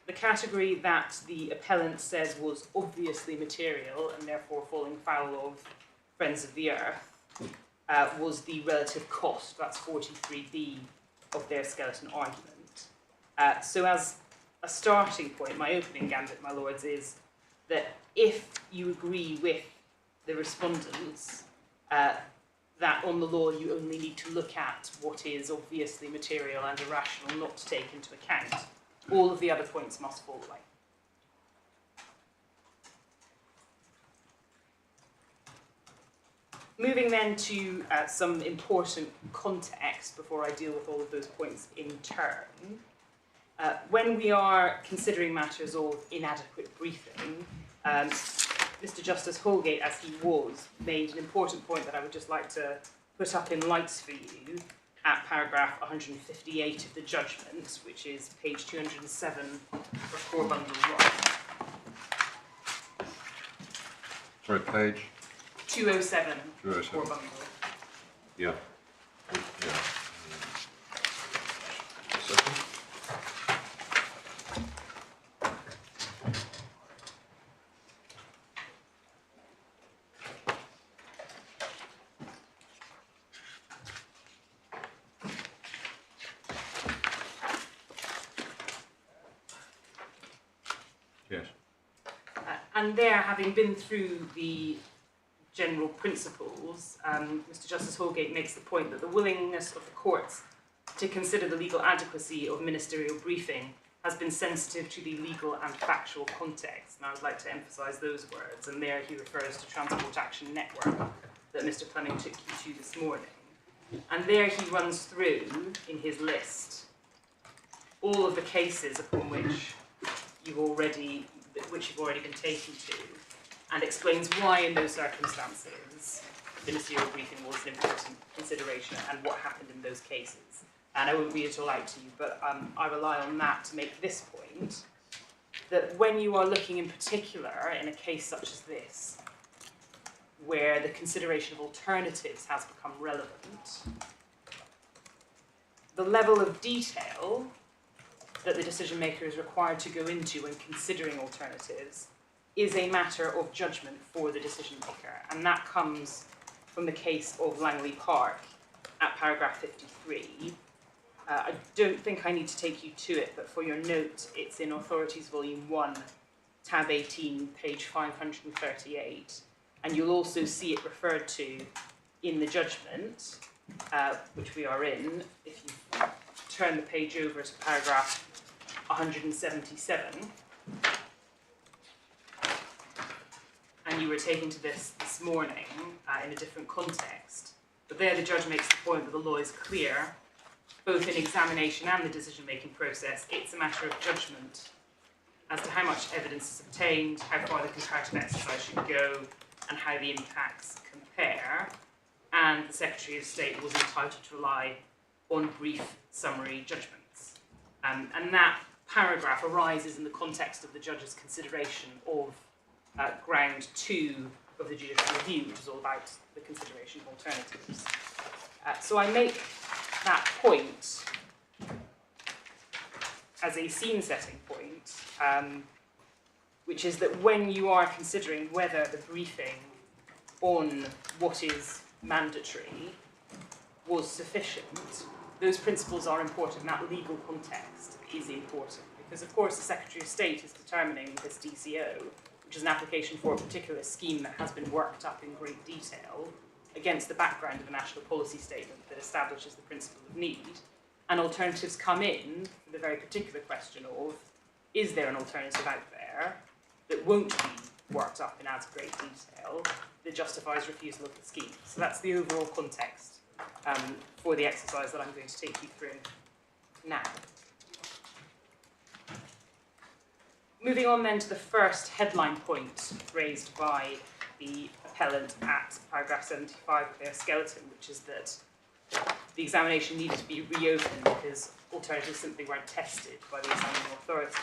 the category that the appellant says was obviously material and therefore falling foul of Friends of the Earth was the relative cost. That's 43B of their skeleton argument. So as a starting point, my opening gambit, my lords, is that if you agree with the respondents that on the law you only need to look at what is obviously material and irrational not to take into account, all of the other points must fall away. Moving then to some important context before I deal with all of those points in turn. When we are considering matters of inadequate briefing, Mr Justice Holgate, as he was, made an important point that I would just like to put up in lights for you at paragraph 158 of the judgment, which is page 207 for core bundle 1. Sorry, page? 207 for 207. core bundle. Yeah. Yeah. Second. And there, having been through the general principles, Mr Justice Holgate makes the point that the willingness of the courts to consider the legal adequacy of ministerial briefing has been sensitive to the legal and factual context. And I would like to emphasise those words. And there he refers to Transport Action Network that Mr Fleming took you to this morning. And there he runs through, in his list, all of the cases upon which you've already been taken to, and explains why in those circumstances ministerial briefing was an important consideration and what happened in those cases. And I won't read it all out to you, but I rely on that to make this point, that when you are looking in particular in a case such as this, where the consideration of alternatives has become relevant, the level of detail that the decision maker is required to go into when considering alternatives is a matter of judgment for the decision maker. And that comes from the case of Langley Park at paragraph 53. I don't think I need to take you to it, but for your note, it's in Authorities Volume 1, tab 18, page 538. And you'll also see it referred to in the judgment, which we are in, if you turn the page over to paragraph 177. And you were taken to this morning in a different context. But there the judge makes the point that the law is clear, both in examination and the decision-making process. It's a matter of judgment as to how much evidence is obtained, how far the comparative exercise should go, and how the impacts compare. And the Secretary of State was entitled to rely on brief summary judgments. And that paragraph arises in the context of the judge's consideration of ground 2 of the judicial review, which is all about the consideration of alternatives. So I make that point as a scene-setting point, which is that when you are considering whether the briefing on what is mandatory was sufficient, those principles are important. That legal context is important because, of course, the Secretary of State is determining this DCO, which is an application for a particular scheme that has been worked up in great detail against the background of a national policy statement that establishes the principle of need. And alternatives come in for the very particular question of, is there an alternative out there that won't be worked up in as great detail that justifies refusal of the scheme? So that's the overall context for the exercise that I'm going to take you through now. Moving on then to the first headline point raised by the appellant at paragraph 75 of their skeleton, which is that the examination needed to be reopened because alternatives simply weren't tested by the examining authority.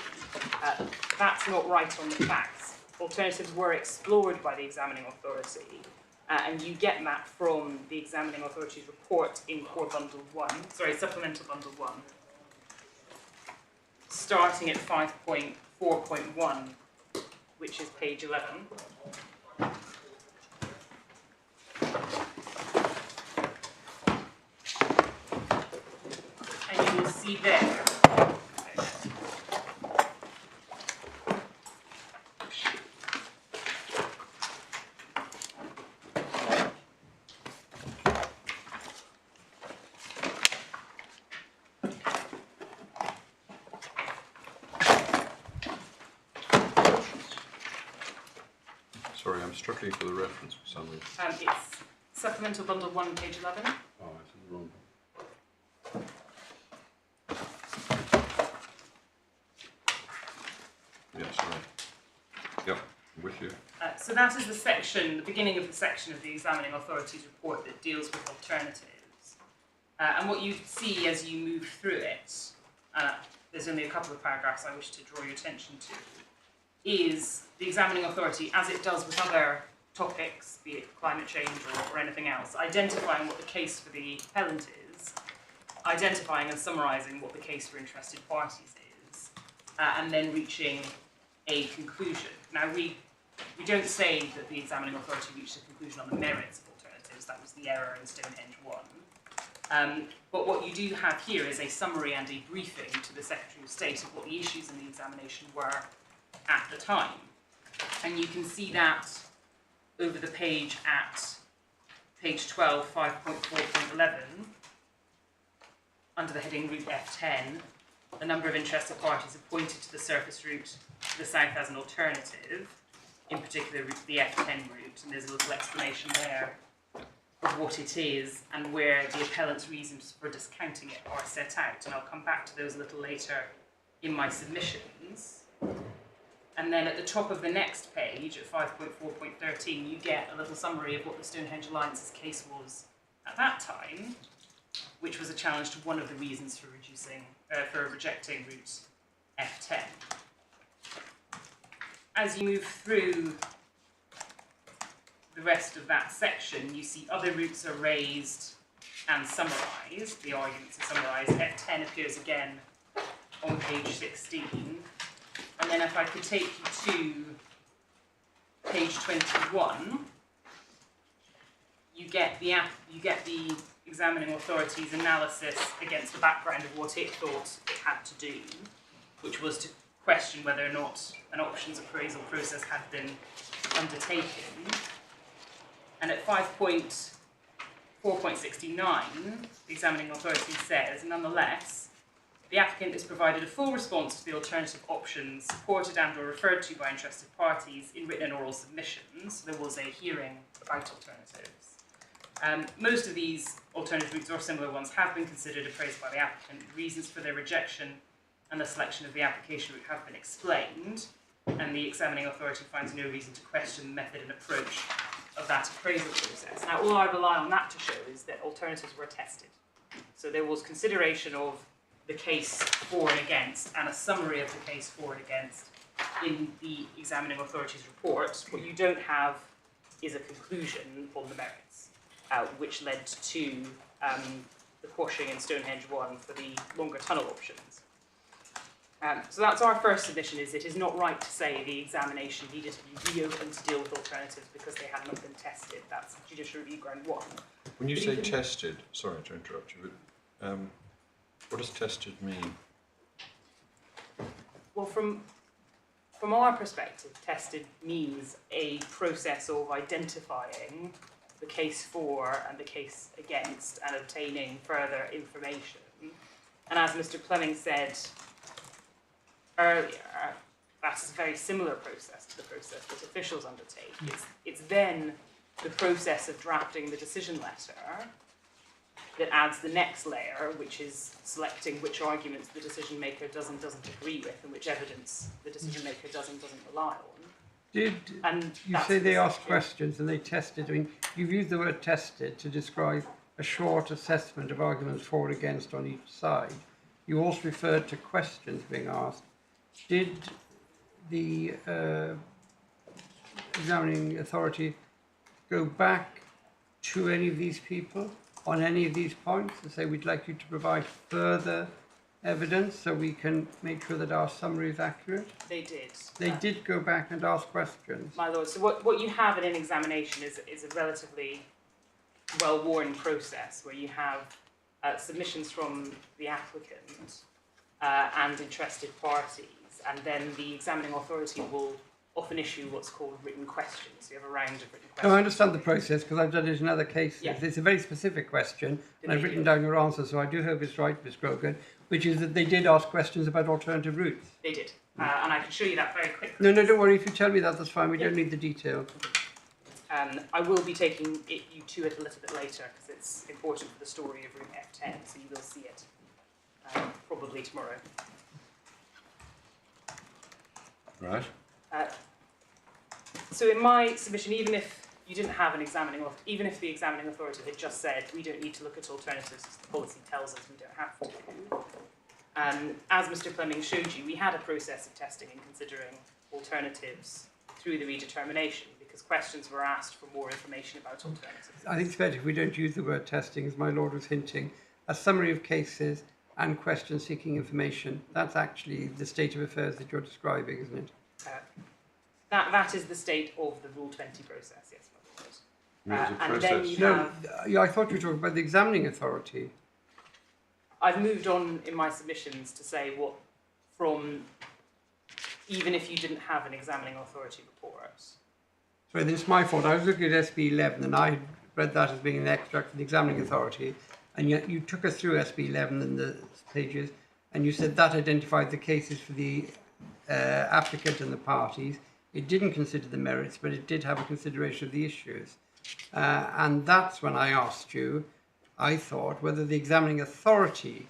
That's not right on the facts. Alternatives were explored by the examining authority, and you get that from the examining authority's report in Supplemental Bundle 1, starting at 5.4.1, which is page 11. And you will see there Sorry, I'm struggling for the reference for some reason. it's Supplemental Bundle 1, page 11. Oh, it's in the wrong one. Yeah, sorry. Yep, I'm with you. So that is the section, the beginning of the section of the examining authority's report that deals with alternatives. And what you see as you move through it, there's only a couple of paragraphs I wish to draw your attention to, is the examining authority, as it does with other topics, be it climate change or anything else, identifying what the case for the appellant is, identifying and summarising what the case for interested parties is, and then reaching a conclusion. Now, we don't say that the examining authority reached a conclusion on the merits of alternatives. That was the error in Stonehenge 1. But what you do have here is a summary and a briefing to the Secretary of State of what the issues in the examination were at the time. And you can see that over the page at page 12, 5.4.11, under the heading Route F10, a number of interested parties have pointed to the surface route to the south as an alternative, in particular the F10 route, and there's a little explanation there of what it is and where the appellant's reasons for discounting it are set out, and I'll come back to those a little later in my submissions. And then at the top of the next page, at 5.4.13, you get a little summary of what the Stonehenge Alliance's case was at that time, which was a challenge to one of the reasons for rejecting route F10. As you move through the rest of that section, you see other routes are raised and summarised. The arguments are summarised. F10 appears again on page 16. And then if I could take you to page 21, you get the examining authority's analysis against the background of what it thought it had to do, which was to question whether or not an options appraisal process had been undertaken. And at 5.4.69, the examining authority says, nonetheless, the applicant has provided a full response to the alternative options supported and or referred to by interested parties in written and oral submissions. There was a hearing about alternatives. Most of these alternative routes or similar ones have been considered appraised by the applicant. Reasons for their rejection and the selection of the application route have been explained, and the examining authority finds no reason to question the method and approach of that appraisal process. Now, all I rely on that to show is that alternatives were tested. So there was consideration of the case for and against, and a summary of the case for and against in the examining authority's report. What you don't have is a conclusion on the merits, which led to the quashing in Stonehenge 1 for the longer tunnel options. So that's our first submission, is it is not right to say the examination needed to be reopened to deal with alternatives because they had not been tested. That's judicial review ground 1. When you say tested, sorry to interrupt you, but what does tested mean? Well, from our perspective, tested means a process of identifying the case for and the case against and obtaining further information. And as Mr Fleming said earlier, that's a very similar process to the process that officials undertake. It's then the process of drafting the decision letter that adds the next layer, which is selecting which arguments the decision maker does and doesn't agree with, and which evidence the decision maker does and doesn't rely on. Did you say they asked questions and they tested? I mean, you've used the word tested to describe a short assessment of arguments for and against on each side. You also referred to questions being asked. Did the examining authority go back to any of these people on any of these points and say, we'd like you to provide further evidence so we can make sure that our summary is accurate? They did. They did go back and ask questions. My lord, so what you have in an examination is a relatively well-worn process where you have submissions from the applicant and interested parties, and then the examining authority will often issue what's called written questions. So you have a round of written questions. No, I understand the process because I've done it in other cases. Yeah. It's a very specific question, and I've written down your answer, so I do hope it's right, Ms Grogan, which is that they did ask questions about alternative routes. They did, and I can show you that very quickly. No, don't worry, if you tell me that, that's fine, we don't need the detail. I will be taking you to it a little bit later because it's important for the story of route F10, so you will see it probably tomorrow. Right. So in my submission, even if you didn't have an even if the examining authority had just said we don't need to look at alternatives because the policy tells us we don't have to, as Mr Fleming showed you, we had a process of testing and considering alternatives through the redetermination because questions were asked for more information about alternatives. I think it's better if we don't use the word testing, as my lord was hinting. A summary of cases and questions seeking information, that's actually the state of affairs that you're describing, isn't it? That is the state of the Rule 20 process, yes, my lord. It's a And process. then you No, have... I thought you were talking about the examining authority. I've moved on in my submissions to say what, from even if you didn't have an examining authority report. Sorry, this is my fault. I was looking at SB 11 and I read that as being an extract from the examining authority, and yet you took us through SB 11 and the pages, and you said that identified the cases for the applicant and the parties. It didn't consider the merits, but it did have a consideration of the issues. And that's when I asked you, I thought, whether the examining authority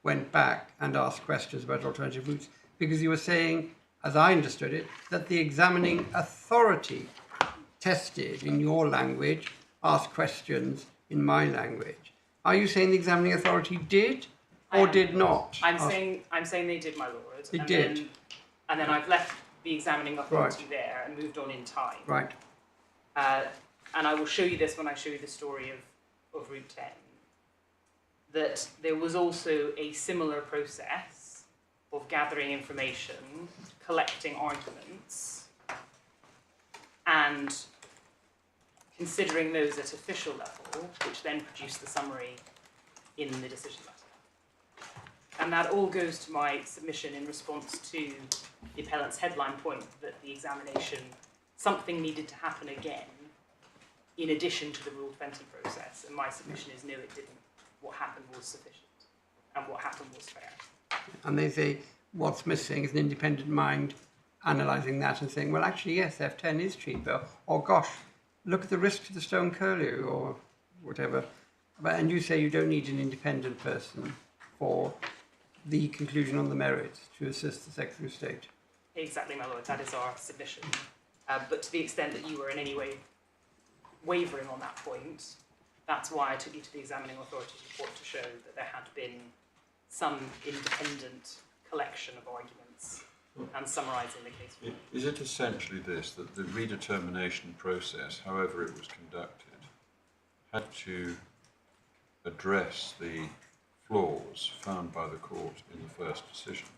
went back and asked questions about alternative routes, because you were saying, as I understood it, that the examining authority tested in your language, asked questions in my language. Are you saying the examining authority did or did not? I'm saying they did, my lord. They did. And then I've left the examining authority there and moved on in time. Right. And I will show you this when I show you the story of Route 10, that there was also a similar process of gathering information, collecting arguments, and considering those at official level, which then produced the summary in the decision letter. And that all goes to my submission in response to the appellant's headline point that the examination, something needed to happen again in addition to the Rule 20 process. And my submission is no, it didn't. What happened was sufficient, and what happened was fair. And they say what's missing is an independent mind analysing that and saying, well, actually, yes, F10 is cheaper, or gosh, look at the risk to the stone curlew, or whatever. And you say you don't need an independent person for the conclusion on the merits to assist the Secretary of State. Exactly, my lord, that is our submission. But to the extent that you were in any way wavering on that point, that's why I took you to the examining authority's report to show that there had been some independent collection of arguments and summarising the case. Is it essentially this, that the redetermination process, however it was conducted, had to address the flaws found by the court in the first decision?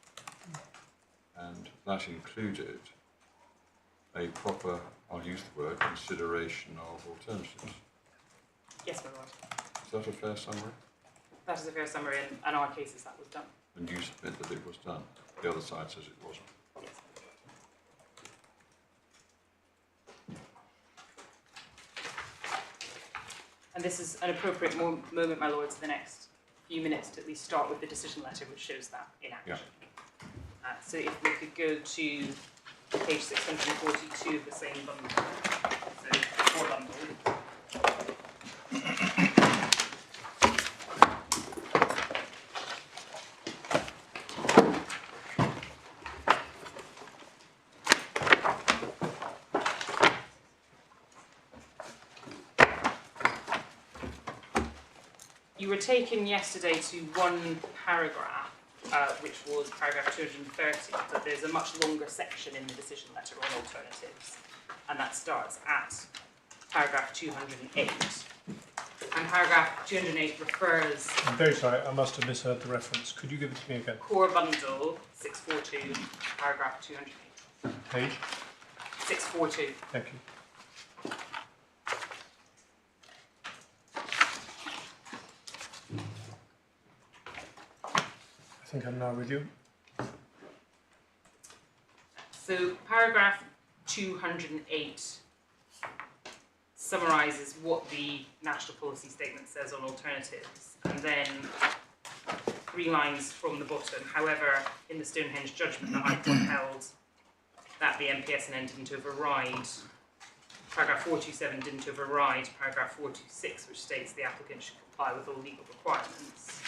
And that included a proper, I'll use the word, consideration of alternatives. Yes, my lord. Is that a fair summary? That is a fair summary, and in our cases that was done. And you submit that it was done. The other side says it wasn't. Yes. And this is an appropriate moment, my lords, the next few minutes to at least start with the decision letter, which shows that in action. Yeah. So if we could go to page 642 of the same bundle, so the core bundle. You were taken yesterday to one paragraph, which was paragraph 230, but there's a much longer section in the decision letter on alternatives, and that starts at paragraph 208. And paragraph 208 refers... I'm very sorry, I must have misheard the reference. Could you give it to me again? Core bundle 642, paragraph 208. Page? 642. Thank you. I think I'm now with you. So paragraph 208 summarises what the National Policy Statement says on alternatives, and then 3 lines from the bottom. However, in the Stonehenge judgment, the High Court held that the MPSN didn't override, paragraph 427 didn't override paragraph 426, which states the applicant should comply with all legal requirements.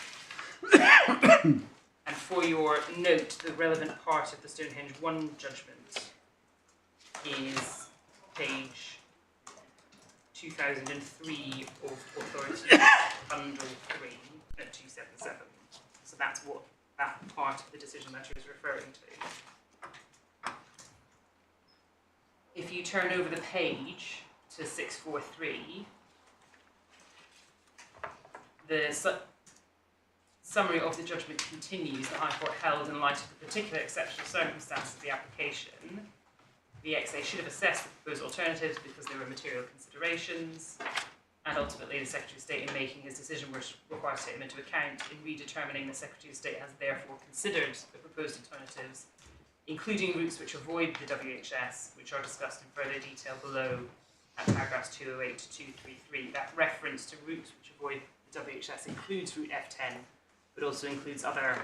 And for your note, the relevant part of the Stonehenge 1 judgment is page 2003 of Authority Bundle 3 at 277. So that's what that part of the decision letter is referring to. If you turn over the page to 643, the summary of the judgment continues. The High Court held, in light of the particular exceptional circumstances of the application, the XA should have assessed the proposed alternatives because there were material considerations, and ultimately the Secretary of State, in making his decision, was required to take them into account. In redetermining, the Secretary of State has therefore considered the proposed alternatives including routes which avoid the WHS, which are discussed in further detail below at paragraphs 208 to 233. That reference to routes which avoid the WHS includes route F10, but also includes other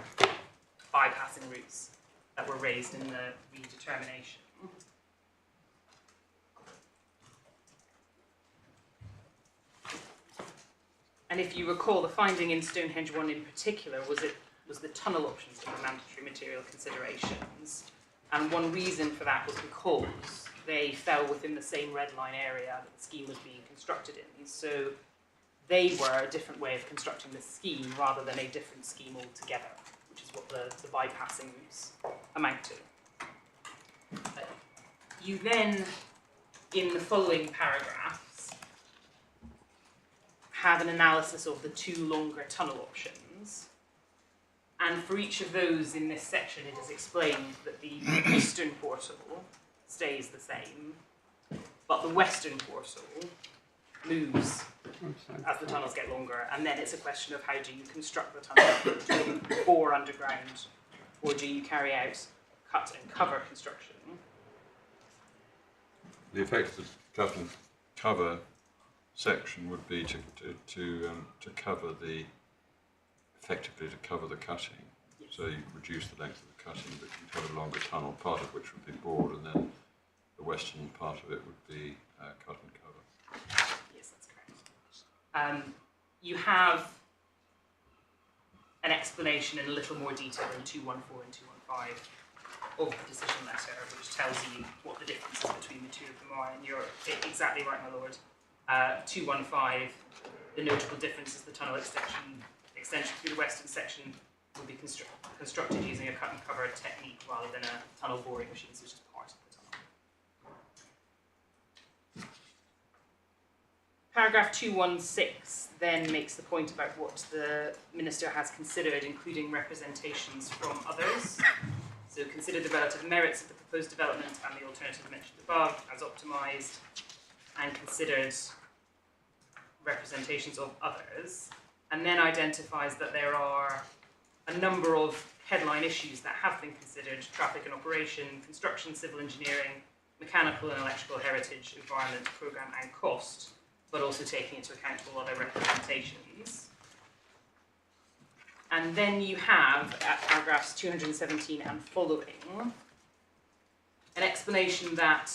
bypassing routes that were raised in the redetermination. And if you recall, the finding in Stonehenge 1 in particular was the tunnel options that were mandatory material considerations. And one reason for that was because they fell within the same red line area that the scheme was being constructed in. So they were a different way of constructing the scheme rather than a different scheme altogether, which is what the bypassing routes amount to. You then, in the following paragraphs, have an analysis of the two longer tunnel options. And for each of those in this section, it is explained that the eastern portal stays the same, but the western portal moves as the tunnels get longer. And then it's a question of how do you construct the tunnel? Do you bore underground, or do you carry out cut and cover construction? The effect of the cut and cover section would be to cover the effectively to cover the cutting. Yes. So you reduce the length of the cutting, but you have a longer tunnel, part of which would be bored, and then the western part of it would be cut and cover. Yes, that's correct. You have an explanation in a little more detail in 214 and 215 of the decision letter, which tells you what the difference is between the two of them are, and you're exactly right, my lord. 215, the notable difference is the tunnel extension through the western section will be constructed using a cut and cover technique rather than a tunnel boring machine, which is part of the tunnel. Paragraph 216 then makes the point about what the Minister has considered, including representations from others. So consider the relative merits of the proposed development and the alternative mentioned above as optimised, and considered representations of others, and then identifies that there are a number of headline issues that have been considered: traffic and operation, construction, civil engineering, mechanical and electrical heritage, environment, programme and cost, but also taking into account all other representations. And then you have, at paragraphs 217 and following, an explanation that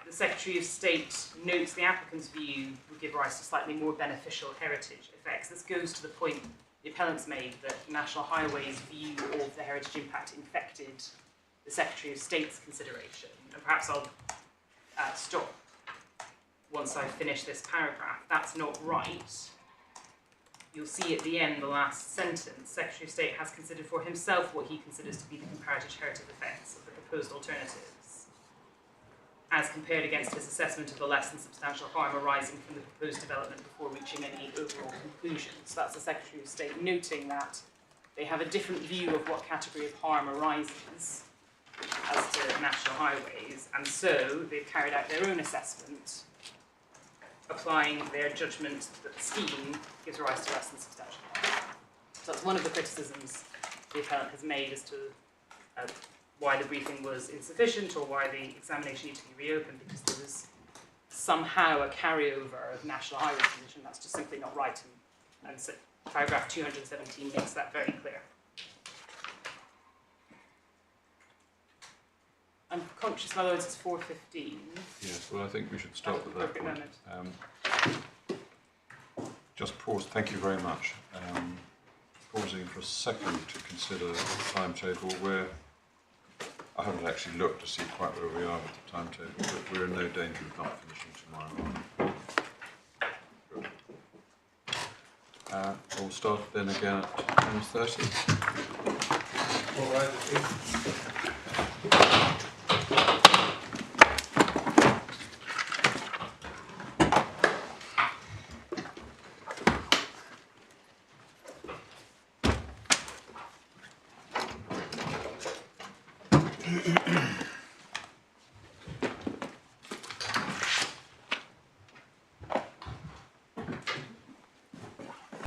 the Secretary of State notes the applicant's view would give rise to slightly more beneficial heritage effects. This goes to the point the appellants made that National Highways' view of the heritage impact infected the Secretary of State's consideration. And perhaps I'll stop once I finish this paragraph. That's not right. You'll see at the end, the last sentence, Secretary of State has considered for himself what he considers to be the comparative heritage effects of the proposed alternatives, as compared against his assessment of the less than substantial harm arising from the proposed development before reaching any overall conclusion. So that's the Secretary of State noting that they have a different view of what category of harm arises as to National Highways, and so they've carried out their own assessment, applying their judgment that the scheme gives rise to less than substantial harm. So that's one of the criticisms the appellant has made as to why the briefing was insufficient or why the examination needed to be reopened, because there was somehow a carryover of National Highways position. That's just simply not right, and so paragraph 217 makes that very clear. I'm conscious, my lords, it's 4:15. Yes, well, I think we should stop at that point. Moment. Just pause. Thank you very much. Pausing for a second to consider the timetable. Where I haven't actually looked to see quite where we are with the timetable, but we're in no danger of not finishing tomorrow. Good. We'll start then again at 10:30. All right.